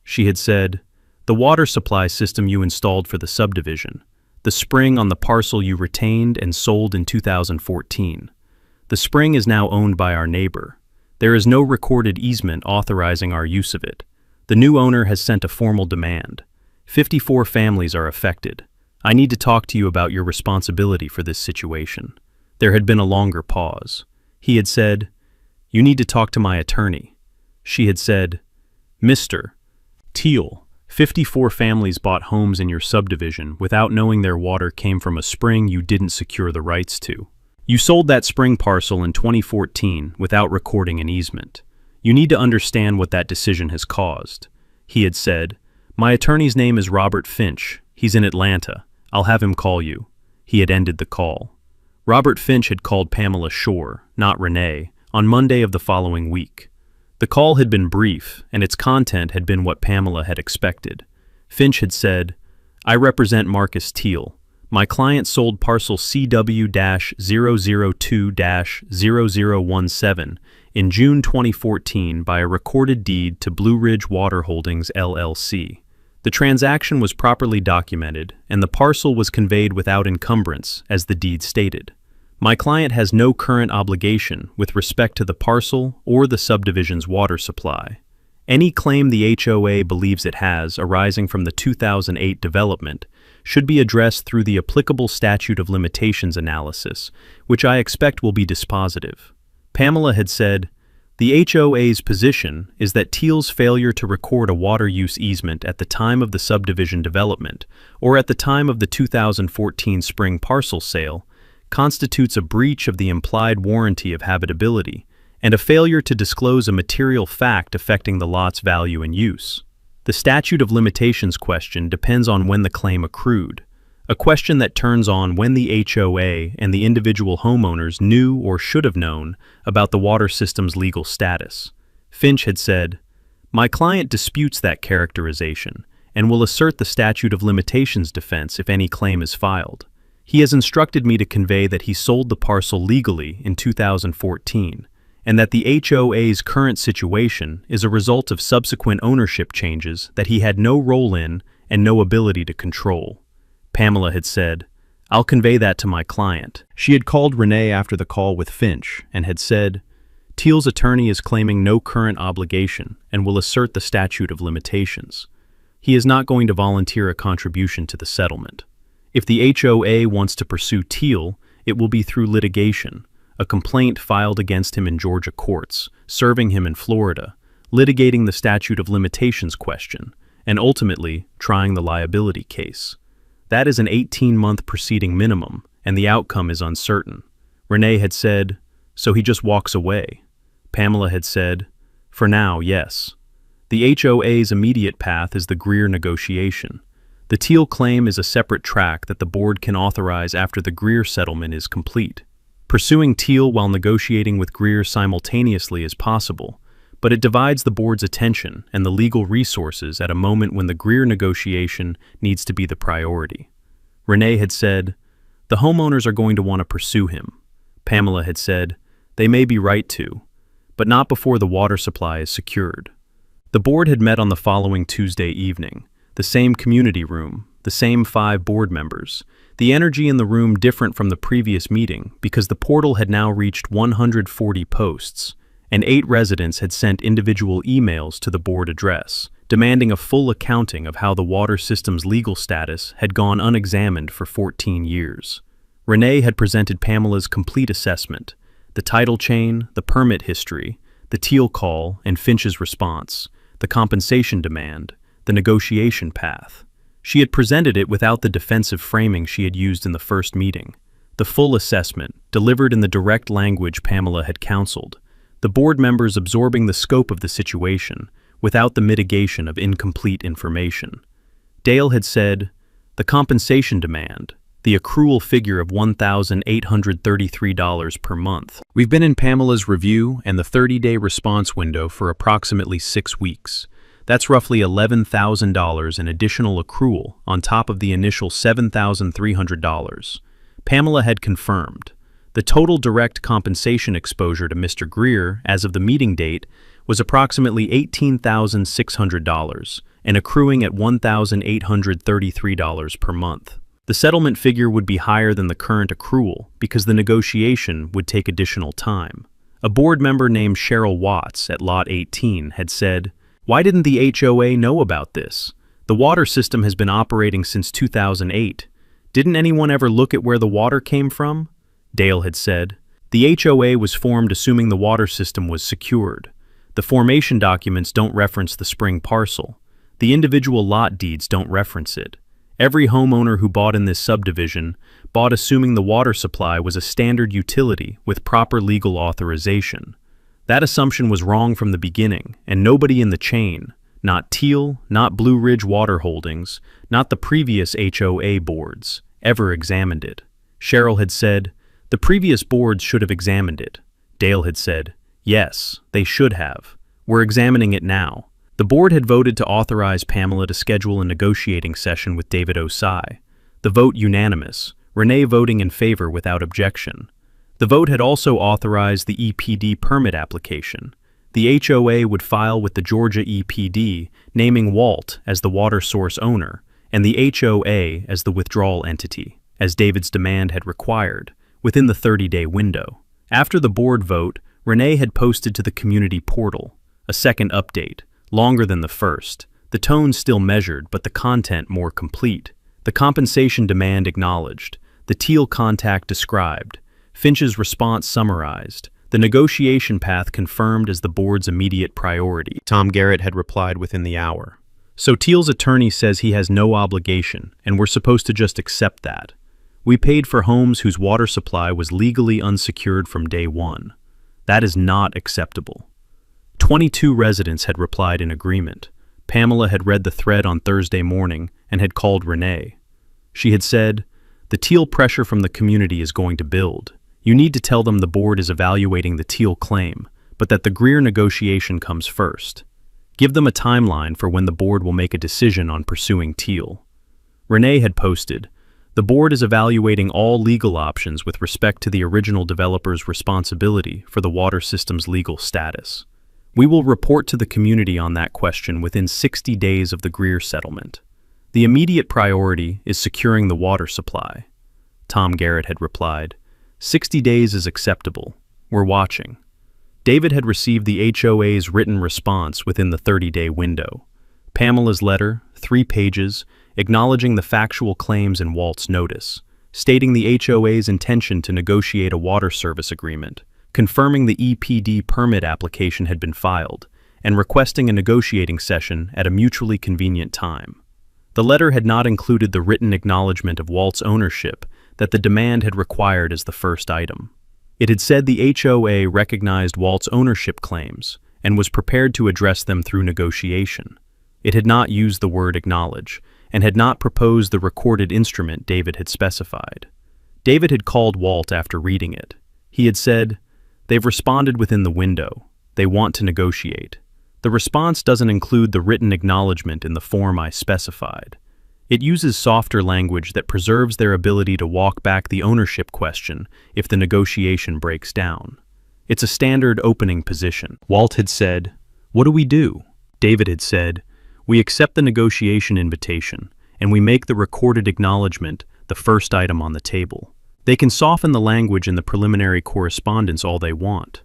[SPEAKER 1] She had said, "The water supply system you installed for the subdivision, the spring on the parcel you retained and sold in 2014. The spring is now owned by our neighbor. There is no recorded easement authorizing our use of it. The new owner has sent a formal demand. 54 families are affected. I need to talk to you about your responsibility for this situation." There had been a longer pause. He had said, "You need to talk to my attorney." She had said, "Mr. Teal, 54 families bought homes in your subdivision without knowing their water came from a spring you didn't secure the rights to. You sold that spring parcel in 2014 without recording an easement. You need to understand what that decision has caused." He had said, "My attorney's name is Robert Finch. He's in Atlanta. I'll have him call you." He had ended the call. Robert Finch had called Pamela Shore, not Renee, on Monday of the following week. The call had been brief, and its content had been what Pamela had expected. Finch had said, "I represent Marcus Teal. My client sold parcel CW-002-0017 in June 2014 by a recorded deed to Blue Ridge Water Holdings, LLC. The transaction was properly documented, and the parcel was conveyed without encumbrance, as the deed stated. My client has no current obligation with respect to the parcel or the subdivision's water supply. Any claim the HOA believes it has arising from the 2008 development should be addressed through the applicable statute of limitations analysis, which I expect will be dispositive." Pamela had said, "The HOA's position is that Teal's failure to record a water use easement at the time of the subdivision development or at the time of the 2014 spring parcel sale constitutes a breach of the implied warranty of habitability and a failure to disclose a material fact affecting the lot's value and use. The statute of limitations question depends on when the claim accrued, a question that turns on when the HOA and the individual homeowners knew or should have known about the water system's legal status." Finch had said, "My client disputes that characterization and will assert the statute of limitations defense if any claim is filed. He has instructed me to convey that he sold the parcel legally in 2014 and that the HOA's current situation is a result of subsequent ownership changes that he had no role in and no ability to control." Pamela had said, "I'll convey that to my client." She had called Renee after the call with Finch and had said, "Teal's attorney is claiming no current obligation and will assert the statute of limitations. He is not going to volunteer a contribution to the settlement. If the HOA wants to pursue Teal, it will be through litigation, a complaint filed against him in Georgia courts, serving him in Florida, litigating the statute of limitations question, and ultimately trying the liability case. That is an 18-month proceeding minimum, and the outcome is uncertain." Renee had said, "So he just walks away?" Pamela had said, "For now, yes. The HOA's immediate path is the Greer negotiation. The Teal claim is a separate track that the board can authorize after the Greer settlement is complete." Pursuing Teal while negotiating with Greer simultaneously is possible, but it divides the board's attention and the legal resources at a moment when the Greer negotiation needs to be the priority. Renee had said, "The homeowners are going to want to pursue him." Pamela had said, "They may be right to, but not before the water supply is secured." The board had met on the following Tuesday evening, the same community room, the same 5 board members. The energy in the room different from the previous meeting because the portal had now reached 140 posts, and 8 residents had sent individual emails to the board address, demanding a full accounting of how the water system's legal status had gone unexamined for 14 years. Renee had presented Pamela's complete assessment, the title chain, the permit history, the Teal call and Finch's response, the compensation demand, the negotiation path. She had presented it without the defensive framing she had used in the first meeting. The full assessment, delivered in the direct language Pamela had counseled, the board members absorbing the scope of the situation without the mitigation of incomplete information. Dale had said, "The compensation demand, the accrual figure of $1,833 per month. We've been in Pamela's review and the 30-day response window for approximately 6 weeks. That's roughly $11,000 in additional accrual on top of the initial $7,300. Pamela had confirmed. The total direct compensation exposure to Mr. Greer as of the meeting date was approximately $18,600 and accruing at $1,833 per month. The settlement figure would be higher than the current accrual because the negotiation would take additional time. A board member named Cheryl Watts at Lot 18 had said, "Why didn't the HOA know about this? The water system has been operating since 2008. Didn't anyone ever look at where the water came from?" Dale had said, "The HOA was formed assuming the water system was secured. The formation documents don't reference the spring parcel. The individual lot deeds don't reference it. Every homeowner who bought in this subdivision bought assuming the water supply was a standard utility with proper legal authorization. That assumption was wrong from the beginning, and nobody in the chain, not Teal, not Blue Ridge Water Holdings, not the previous HOA boards, ever examined it." Cheryl had said, "The previous boards should have examined it." Dale had said, "Yes, they should have. We're examining it now." The board had voted to authorize Pamela to schedule a negotiating session with David Osai. The vote unanimous, Renee voting in favor without objection. The vote had also authorized the EPD permit application. The HOA would file with the Georgia EPD, naming Walt as the water source owner and the HOA as the withdrawal entity, as David's demand had required, within the 30-day window. After the board vote, Renee had posted to the community portal a second update, longer than the first, the tone still measured but the content more complete. The compensation demand acknowledged, the Teal contact described, Finch's response summarized, the negotiation path confirmed as the board's immediate priority. Tom Garrett had replied within the hour. "So Teal's attorney says he has no obligation, and we're supposed to just accept that. We paid for homes whose water supply was legally unsecured from day one. That is not acceptable." 22 residents had replied in agreement. Pamela had read the thread on Thursday morning and had called Renee. She had said, "The Teal pressure from the community is going to build. You need to tell them the board is evaluating the Teal claim, but that the Greer negotiation comes first. Give them a timeline for when the board will make a decision on pursuing Teal." Renee had posted, "The board is evaluating all legal options with respect to the original developer's responsibility for the water system's legal status. We will report to the community on that question within 60 days of the Greer settlement. The immediate priority is securing the water supply." Tom Garrett had replied, "60 days is acceptable. We're watching." David had received the HOA's written response within the 30-day window. Pamela's letter, 3 pages, acknowledging the factual claims in Walt's notice, stating the HOA's intention to negotiate a water service agreement, confirming the EPD permit application had been filed, and requesting a negotiating session at a mutually convenient time. The letter had not included the written acknowledgement of Walt's ownership that the demand had required as the first item. It had said the HOA recognized Walt's ownership claims and was prepared to address them through negotiation. It had not used the word acknowledge and had not proposed the recorded instrument David had specified. David had called Walt after reading it. He had said, "They've responded within the window. They want to negotiate. The response doesn't include the written acknowledgement in the form I specified. It uses softer language that preserves their ability to walk back the ownership question if the negotiation breaks down. It's a standard opening position." Walt had said, "What do we do?" David had said, "We accept the negotiation invitation, and we make the recorded acknowledgement the first item on the table. They can soften the language in the preliminary correspondence all they want.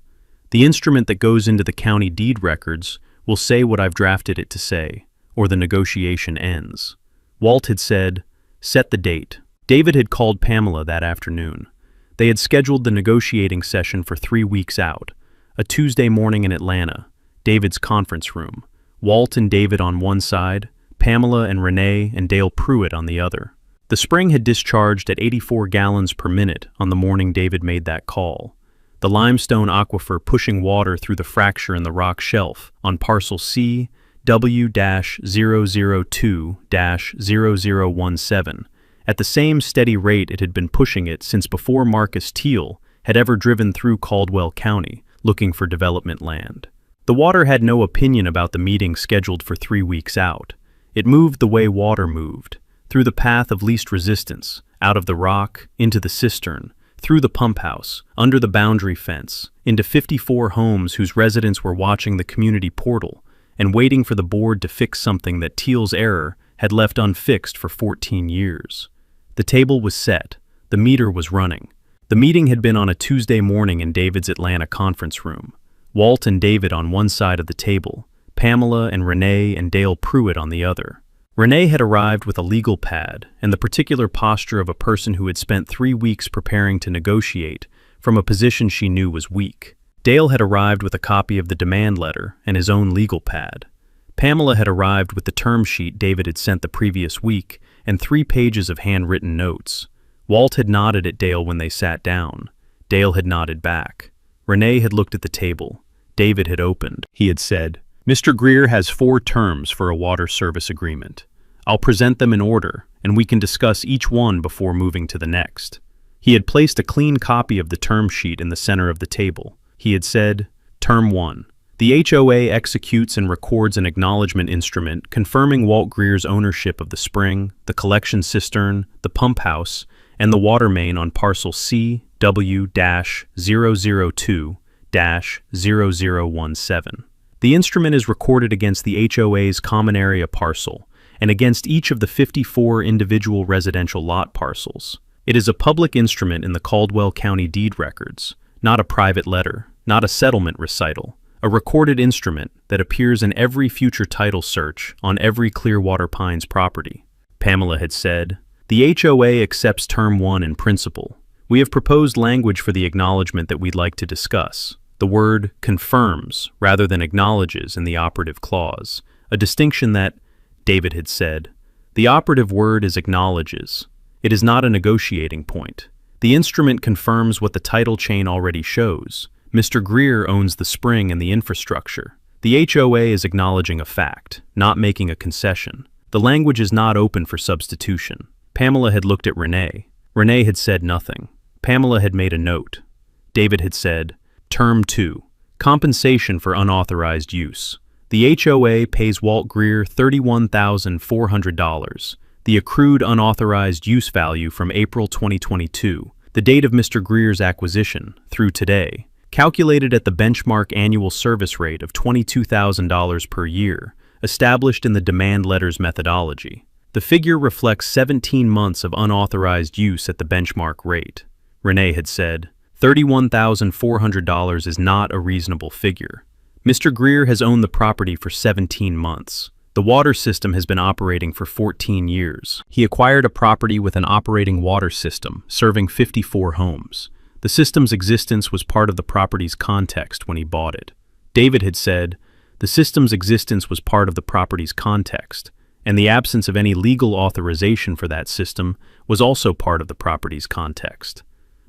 [SPEAKER 1] The instrument that goes into the county deed records will say what I've drafted it to say, or the negotiation ends." Walt had said, "Set the date." David had called Pamela that afternoon. They had scheduled the negotiating session for 3 weeks out, a Tuesday morning in Atlanta, David's conference room. Walt and David on one side, Pamela and Renee and Dale Pruitt on the other. The spring had discharged at 84 gallons per minute on the morning David made that call. The limestone aquifer pushing water through the fracture in the rock shelf on parcel C W-002-0017 at the same steady rate it had been pushing it since before Marcus Teal had ever driven through Caldwell County looking for development land. The water had no opinion about the meeting scheduled for 3 weeks out. It moved the way water moved, through the path of least resistance, out of the rock, into the cistern, through the pump house, under the boundary fence, into 54 homes whose residents were watching the community portal and waiting for the board to fix something that Teal's error had left unfixed for 14 years. The table was set. The meter was running. The meeting had been on a Tuesday morning in David's Atlanta conference room. Walt and David on one side of the table, Pamela and Renee and Dale Pruitt on the other. Renee had arrived with a legal pad and the particular posture of a person who had spent 3 weeks preparing to negotiate from a position she knew was weak. Dale had arrived with a copy of the demand letter and his own legal pad. Pamela had arrived with the term sheet David had sent the previous week and 3 pages of handwritten notes. Walt had nodded at Dale when they sat down. Dale had nodded back. Renee had looked at the table. David had opened. He had said, "Mr. Greer has 4 terms for a water service agreement. I'll present them in order, and we can discuss each one before moving to the next." He had placed a clean copy of the term sheet in the center of the table. He had said, "Term 1. The HOA executes and records an acknowledgement instrument confirming Walt Greer's ownership of the spring, the collection cistern, the pump house, and the water main on parcel C W-002-0017. The instrument is recorded against the HOA's common area parcel and against each of the 54 individual residential lot parcels. It is a public instrument in the Caldwell County deed records, not a private letter, not a settlement recital, a recorded instrument that appears in every future title search on every Clearwater Pines property." Pamela had said, "The HOA accepts term 1 in principle. We have proposed language for the acknowledgement that we'd like to discuss. The word confirms rather than acknowledges in the operative clause, a distinction that," David had said, "the operative word is acknowledges. It is not a negotiating point. The instrument confirms what the title chain already shows. Mr. Greer owns the spring and the infrastructure. The HOA is acknowledging a fact, not making a concession. The language is not open for substitution." Pamela had looked at Renee. Renee had said nothing. Pamela had made a note. David had said, "Term 2. Compensation for unauthorized use. The HOA pays Walt Greer $31,400, the accrued unauthorized use value from April 2022, the date of Mr. Greer's acquisition, through today, calculated at the benchmark annual service rate of $22,000 per year, established in the demand letters methodology. The figure reflects 17 months of unauthorized use at the benchmark rate." Renee had said, "$31,400 is not a reasonable figure. Mr. Greer has owned the property for 17 months. The water system has been operating for 14 years. He acquired a property with an operating water system, serving 54 homes. The system's existence was part of the property's context when he bought it." David had said, "The system's existence was part of the property's context, and the absence of any legal authorization for that system was also part of the property's context.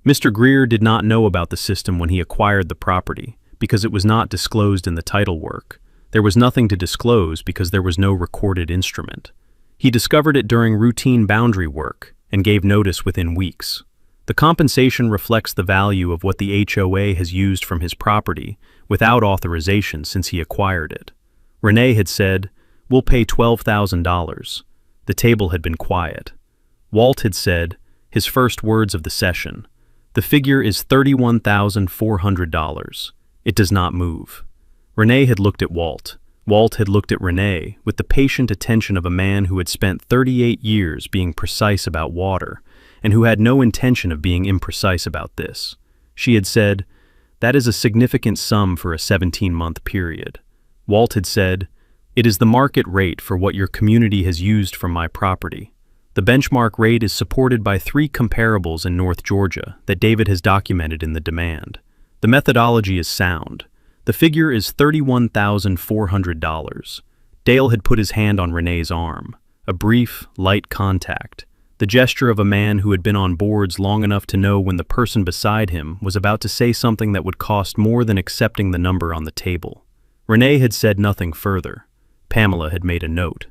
[SPEAKER 1] Mr. Greer did not know about the system when he acquired the property because it was not disclosed in the title work. There was nothing to disclose because there was no recorded instrument. He discovered it during routine boundary work and gave notice within weeks. The compensation reflects the value of what the HOA has used from his property without authorization since he acquired it. Renee had said, "We'll pay $12,000. The table had been quiet. Walt had said, his first words of the session, "The figure is $31,400. It does not move." Renee had looked at Walt. Walt had looked at Renee with the patient attention of a man who had spent 38 years being precise about water and who had no intention of being imprecise about this. She had said, "That is a significant sum for a 17-month period." Walt had said, "It is the market rate for what your community has used from my property. The benchmark rate is supported by 3 comparables in North Georgia that David has documented in the demand. The methodology is sound. The figure is $31,400. Dale had put his hand on Renee's arm. A brief, light contact. The gesture of a man who had been on boards long enough to know when the person beside him was about to say something that would cost more than accepting the number on the table. Renee had said nothing further. Pamela had made a note.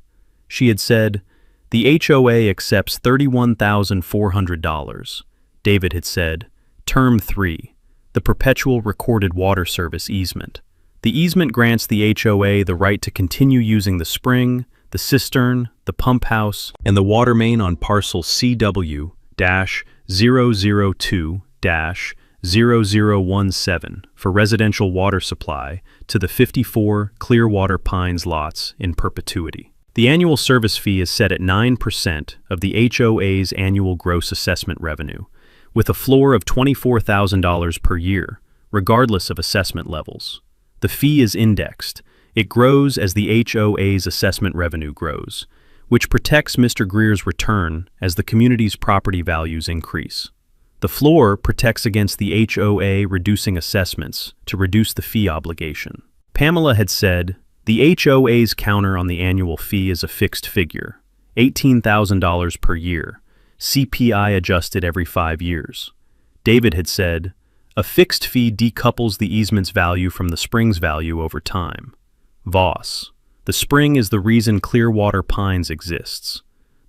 [SPEAKER 1] She had said, "The HOA accepts $31,400. David had said, "Term 3. The perpetual recorded water service easement. The easement grants the HOA the right to continue using the spring, the cistern, the pump house, and the water main on parcel CW-002-0017 for residential water supply to the 54 Clearwater Pines lots in perpetuity. The annual service fee is set at 9% of the HOA's annual gross assessment revenue, with a floor of $24,000 per year, regardless of assessment levels. The fee is indexed. It grows as the HOA's assessment revenue grows, which protects Mr. Greer's return as the community's property values increase. The floor protects against the HOA reducing assessments to reduce the fee obligation. Pamela had said, "The HOA's counter on the annual fee is a fixed figure, $18,000 per year, CPI adjusted every 5 years. David had said, "A fixed fee decouples the easement's value from the spring's value over time." Voss. The spring is the reason Clearwater Pines exists.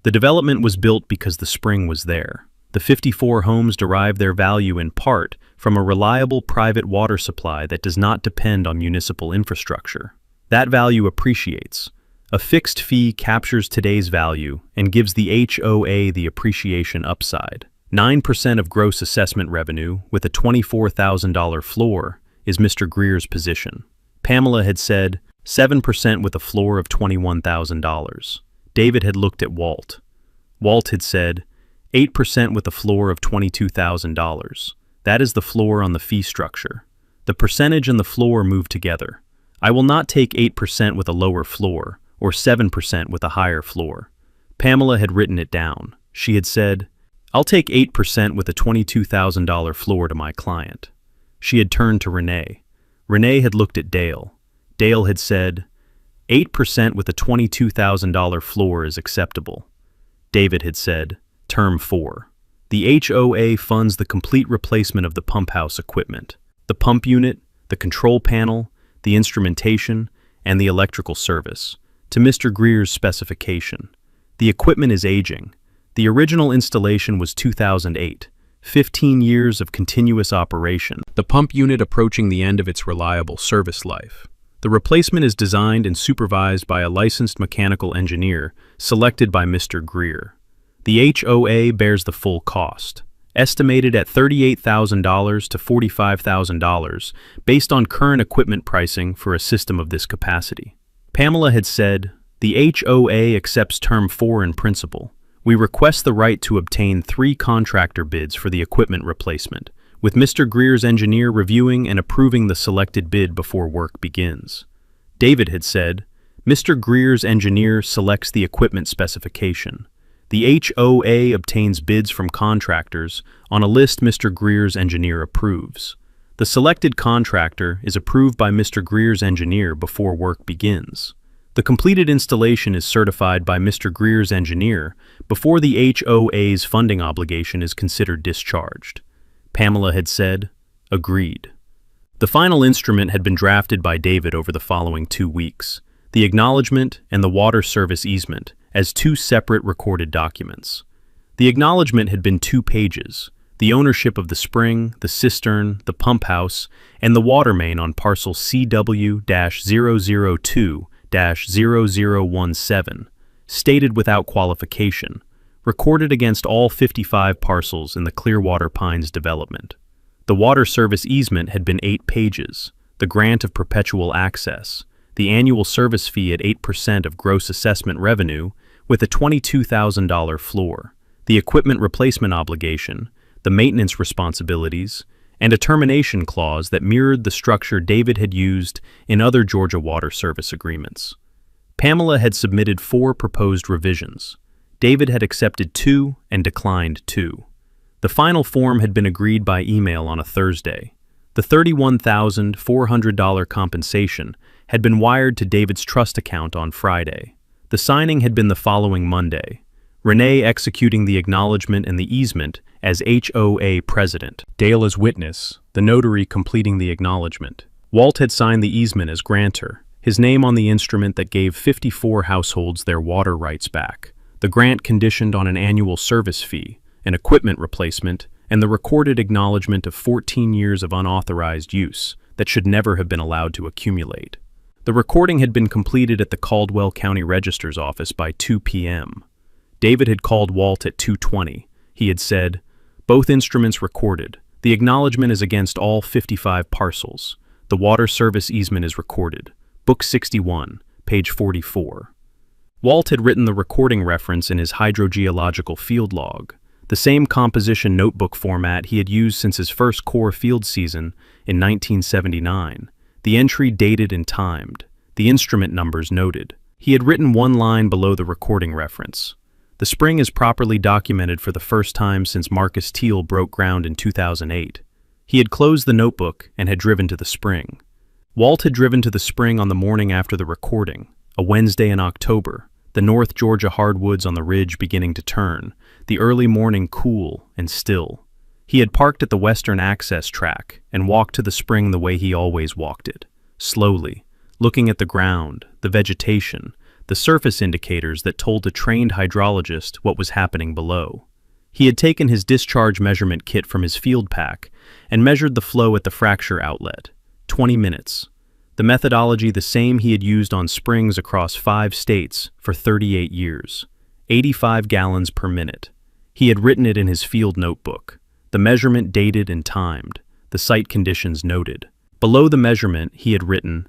[SPEAKER 1] The development was built because the spring was there. The 54 homes derive their value in part from a reliable private water supply that does not depend on municipal infrastructure. That value appreciates. A fixed fee captures today's value and gives the HOA the appreciation upside. 9% of gross assessment revenue with a $24,000 floor is Mr. Greer's position. Pamela had said 7% with a floor of $21,000. David had looked at Walt. Walt had said 8% with a floor of $22,000. That is the floor on the fee structure. The percentage and the floor move together. I will not take 8% with a lower floor or 7% with a higher floor. Pamela had written it down. She had said, "I'll take 8% with a $22,000 floor to my client." She had turned to Renee. Renee had looked at Dale. Dale had said, 8% with a $22,000 floor is acceptable. David had said, Term 4. The HOA funds the complete replacement of the pump house equipment, the pump unit, the control panel, the instrumentation, and the electrical service, to Mr. Greer's specification. The equipment is aging. The original installation was 2008, 15 years of continuous operation, the pump unit approaching the end of its reliable service life. The replacement is designed and supervised by a licensed mechanical engineer selected by Mr. Greer. The HOA bears the full cost, estimated at $38,000 to $45,000 based on current equipment pricing for a system of this capacity. Pamela had said, "The HOA accepts Term 4 in principle. We request the right to obtain 3 contractor bids for the equipment replacement, with Mr. Greer's engineer reviewing and approving the selected bid before work begins." David had said, "Mr. Greer's engineer selects the equipment specification. The HOA obtains bids from contractors on a list Mr. Greer's engineer approves. The selected contractor is approved by Mr. Greer's engineer before work begins. The completed installation is certified by Mr. Greer's engineer before the HOA's funding obligation is considered discharged." Pamela had said, "Agreed." The final instrument had been drafted by David over the following 2 weeks, the acknowledgement and the water service easement, as 2 separate recorded documents. The acknowledgement had been 2 pages. the ownership of the spring, the cistern, the pump house, and the water main on parcel CW-002-0017, stated without qualification, recorded against all 55 parcels in the Clearwater Pines development. The water service easement had been 8 pages, the grant of perpetual access, the annual service fee at 8% of gross assessment revenue with a $22,000 floor, the equipment replacement obligation, the maintenance responsibilities, and a termination clause that mirrored the structure David had used in other Georgia water service agreements. Pamela had submitted 4 proposed revisions. David had accepted 2 and declined 2. The final form had been agreed by email on a Thursday. The $31,400 compensation had been wired to David's trust account on Friday. The signing had been the following Monday. Renee executing the acknowledgement and the easement as HOA president. Dale as witness, the notary completing the acknowledgement. Walt had signed the easement as grantor, his name on the instrument that gave 54 households their water rights back. The grant conditioned on an annual service fee, an equipment replacement, and the recorded acknowledgement of 14 years of unauthorized use that should never have been allowed to accumulate. The recording had been completed at the Caldwell County Register's office by 2 p.m. David had called Walt at 2:20. He had said, "Both instruments recorded. The acknowledgement is against all 55 parcels. The water service easement is recorded. Book 61, page 44. Walt had written the recording reference in his hydrogeological field log, the same composition notebook format he had used since his first Corps field season in 1979. The entry dated and timed, the instrument numbers noted. He had written one line below the recording reference. The spring is properly documented for the first time since Marcus Teal broke ground in 2008. He had closed the notebook and had driven to the spring. Walt had driven to the spring on the morning after the recording, a Wednesday in October, the North Georgia hardwoods on the ridge beginning to turn, the early morning cool and still. He had parked at the western access track and walked to the spring the way he always walked it, slowly, looking at the ground, the vegetation, the surface indicators that told a trained hydrologist what was happening below. He had taken his discharge measurement kit from his field pack and measured the flow at the fracture outlet, 20 minutes. The methodology the same he had used on springs across 5 states for 38 years, 85 gallons per minute. He had written it in his field notebook. The measurement dated and timed, the site conditions noted. Below the measurement, he had written,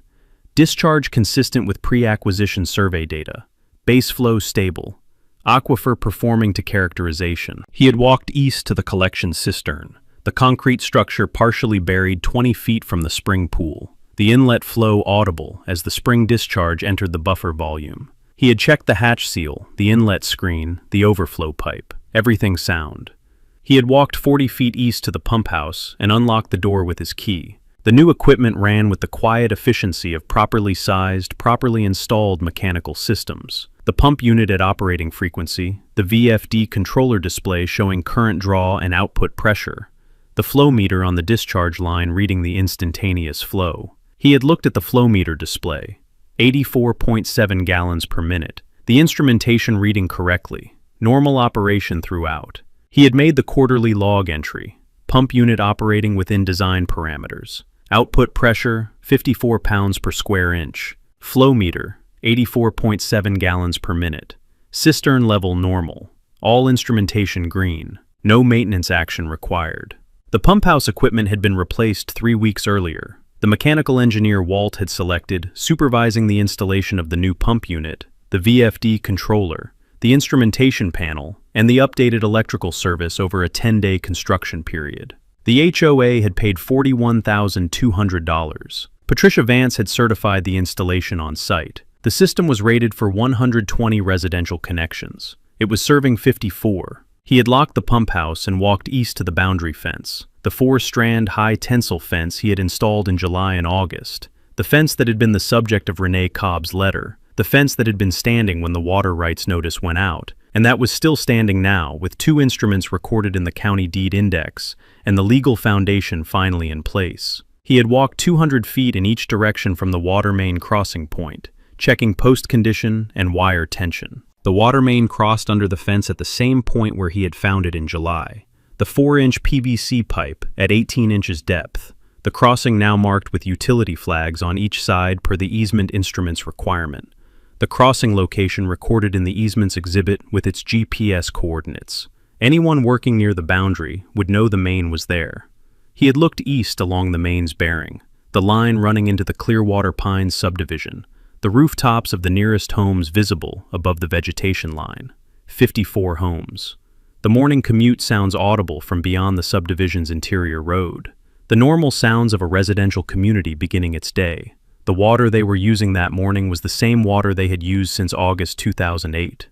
[SPEAKER 1] "Discharge consistent with pre-acquisition survey data. Base flow stable. Aquifer performing to characterization." He had walked east to the collection cistern, the concrete structure partially buried 20 feet from the spring pool, the inlet flow audible as the spring discharge entered the buffer volume. He had checked the hatch seal, the inlet screen, the overflow pipe, everything sound. He had walked 40 feet east to the pump house and unlocked the door with his key. The new equipment ran with the quiet efficiency of properly sized, properly installed mechanical systems. The pump unit at operating frequency, the VFD controller display showing current draw and output pressure, the flow meter on the discharge line reading the instantaneous flow. He had looked at the flow meter display, 84.7 gallons per minute, the instrumentation reading correctly, normal operation throughout. He had made the quarterly log entry, pump unit operating within design parameters, output pressure, 54 pounds per square inch, flow meter, 84.7 gallons per minute, cistern level normal, all instrumentation green, no maintenance action required. The pump house equipment had been replaced 3 weeks earlier. The mechanical engineer Walt had selected, supervising the installation of the new pump unit, the VFD controller, the instrumentation panel, and the updated electrical service over a 10-day construction period. The HOA had paid $41,200. Patricia Vance had certified the installation on site. The system was rated for 120 residential connections. It was serving 54. He had locked the pump house and walked east to the boundary fence, the 4-strand high tensile fence he had installed in July and August, the fence that had been the subject of Renee Cobb's letter, the fence that had been standing when the water rights notice went out, and that was still standing now, with 2 instruments recorded in the county deed index and the legal foundation finally in place. He had walked 200 feet in each direction from the water main crossing point, checking post condition and wire tension. The water main crossed under the fence at the same point where he had found it in July. the 4-inch PVC pipe at 18 inches depth, the crossing now marked with utility flags on each side per the easement instrument's requirement. The crossing location recorded in the easement's exhibit with its GPS coordinates. Anyone working near the boundary would know the main was there. He had looked east along the main's bearing, the line running into the Clearwater Pines subdivision, the rooftops of the nearest homes visible above the vegetation line. 54 homes. The morning commute sounds audible from beyond the subdivision's interior road. The normal sounds of a residential community beginning its day. The water they were using that morning was the same water they had used since August 2008.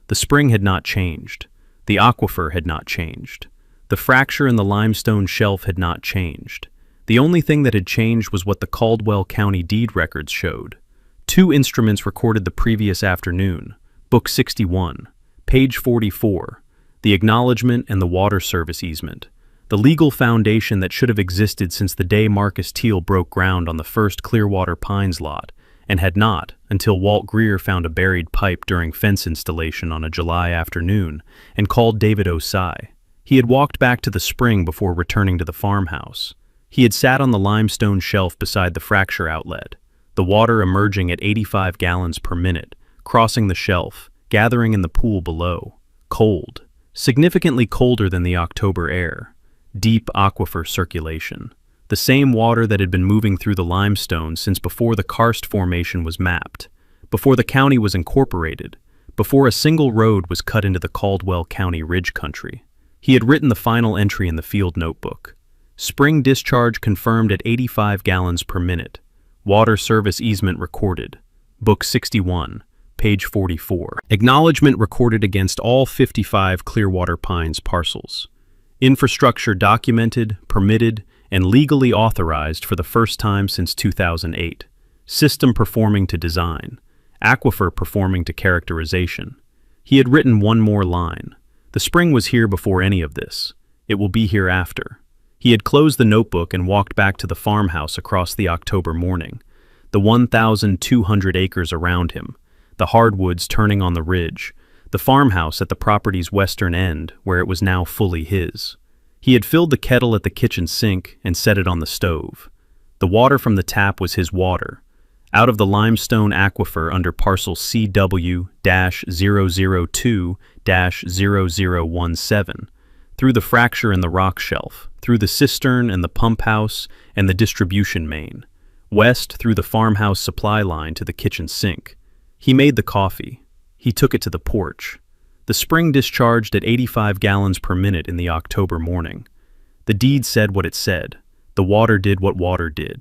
[SPEAKER 1] The spring had not changed. The aquifer had not changed. The fracture in the limestone shelf had not changed. The only thing that had changed was what the Caldwell County deed records showed. 2 instruments recorded the previous afternoon, Book 61, page 44, the acknowledgement and the water service easement, the legal foundation that should have existed since the day Marcus Teal broke ground on the first Clearwater Pines lot, and had not until Walt Greer found a buried pipe during fence installation on a July afternoon and called David Osai. He had walked back to the spring before returning to the farmhouse. He had sat on the limestone shelf beside the fracture outlet, the water emerging at 85 gallons per minute, crossing the shelf, gathering in the pool below. Cold, significantly colder than the October air. Deep aquifer circulation. The same water that had been moving through the limestone since before the karst formation was mapped, before the county was incorporated, before a single road was cut into the Caldwell County ridge country. He had written the final entry in the field notebook. Spring discharge confirmed at 85 gallons per minute. Water service easement recorded. Book 61, page 44. Acknowledgement recorded against all 55 Clearwater Pines parcels. Infrastructure documented, permitted, and legally authorized for the first time since 2008. System performing to design. Aquifer performing to characterization. He had written one more line. The spring was here before any of this. It will be here after. He had closed the notebook and walked back to the farmhouse across the October morning. The 1,200 acres around him, the hardwoods turning on the ridge, the farmhouse at the property's western end where it was now fully his. He had filled the kettle at the kitchen sink and set it on the stove. The water from the tap was his water, out of the limestone aquifer under parcel CW-002-0017, through the fracture in the rock shelf, through the cistern and the pump house and the distribution main, west through the farmhouse supply line to the kitchen sink. He made the coffee. He took it to the porch. The spring discharged at 85 gallons per minute in the October morning. The deed said what it said. The water did what water did.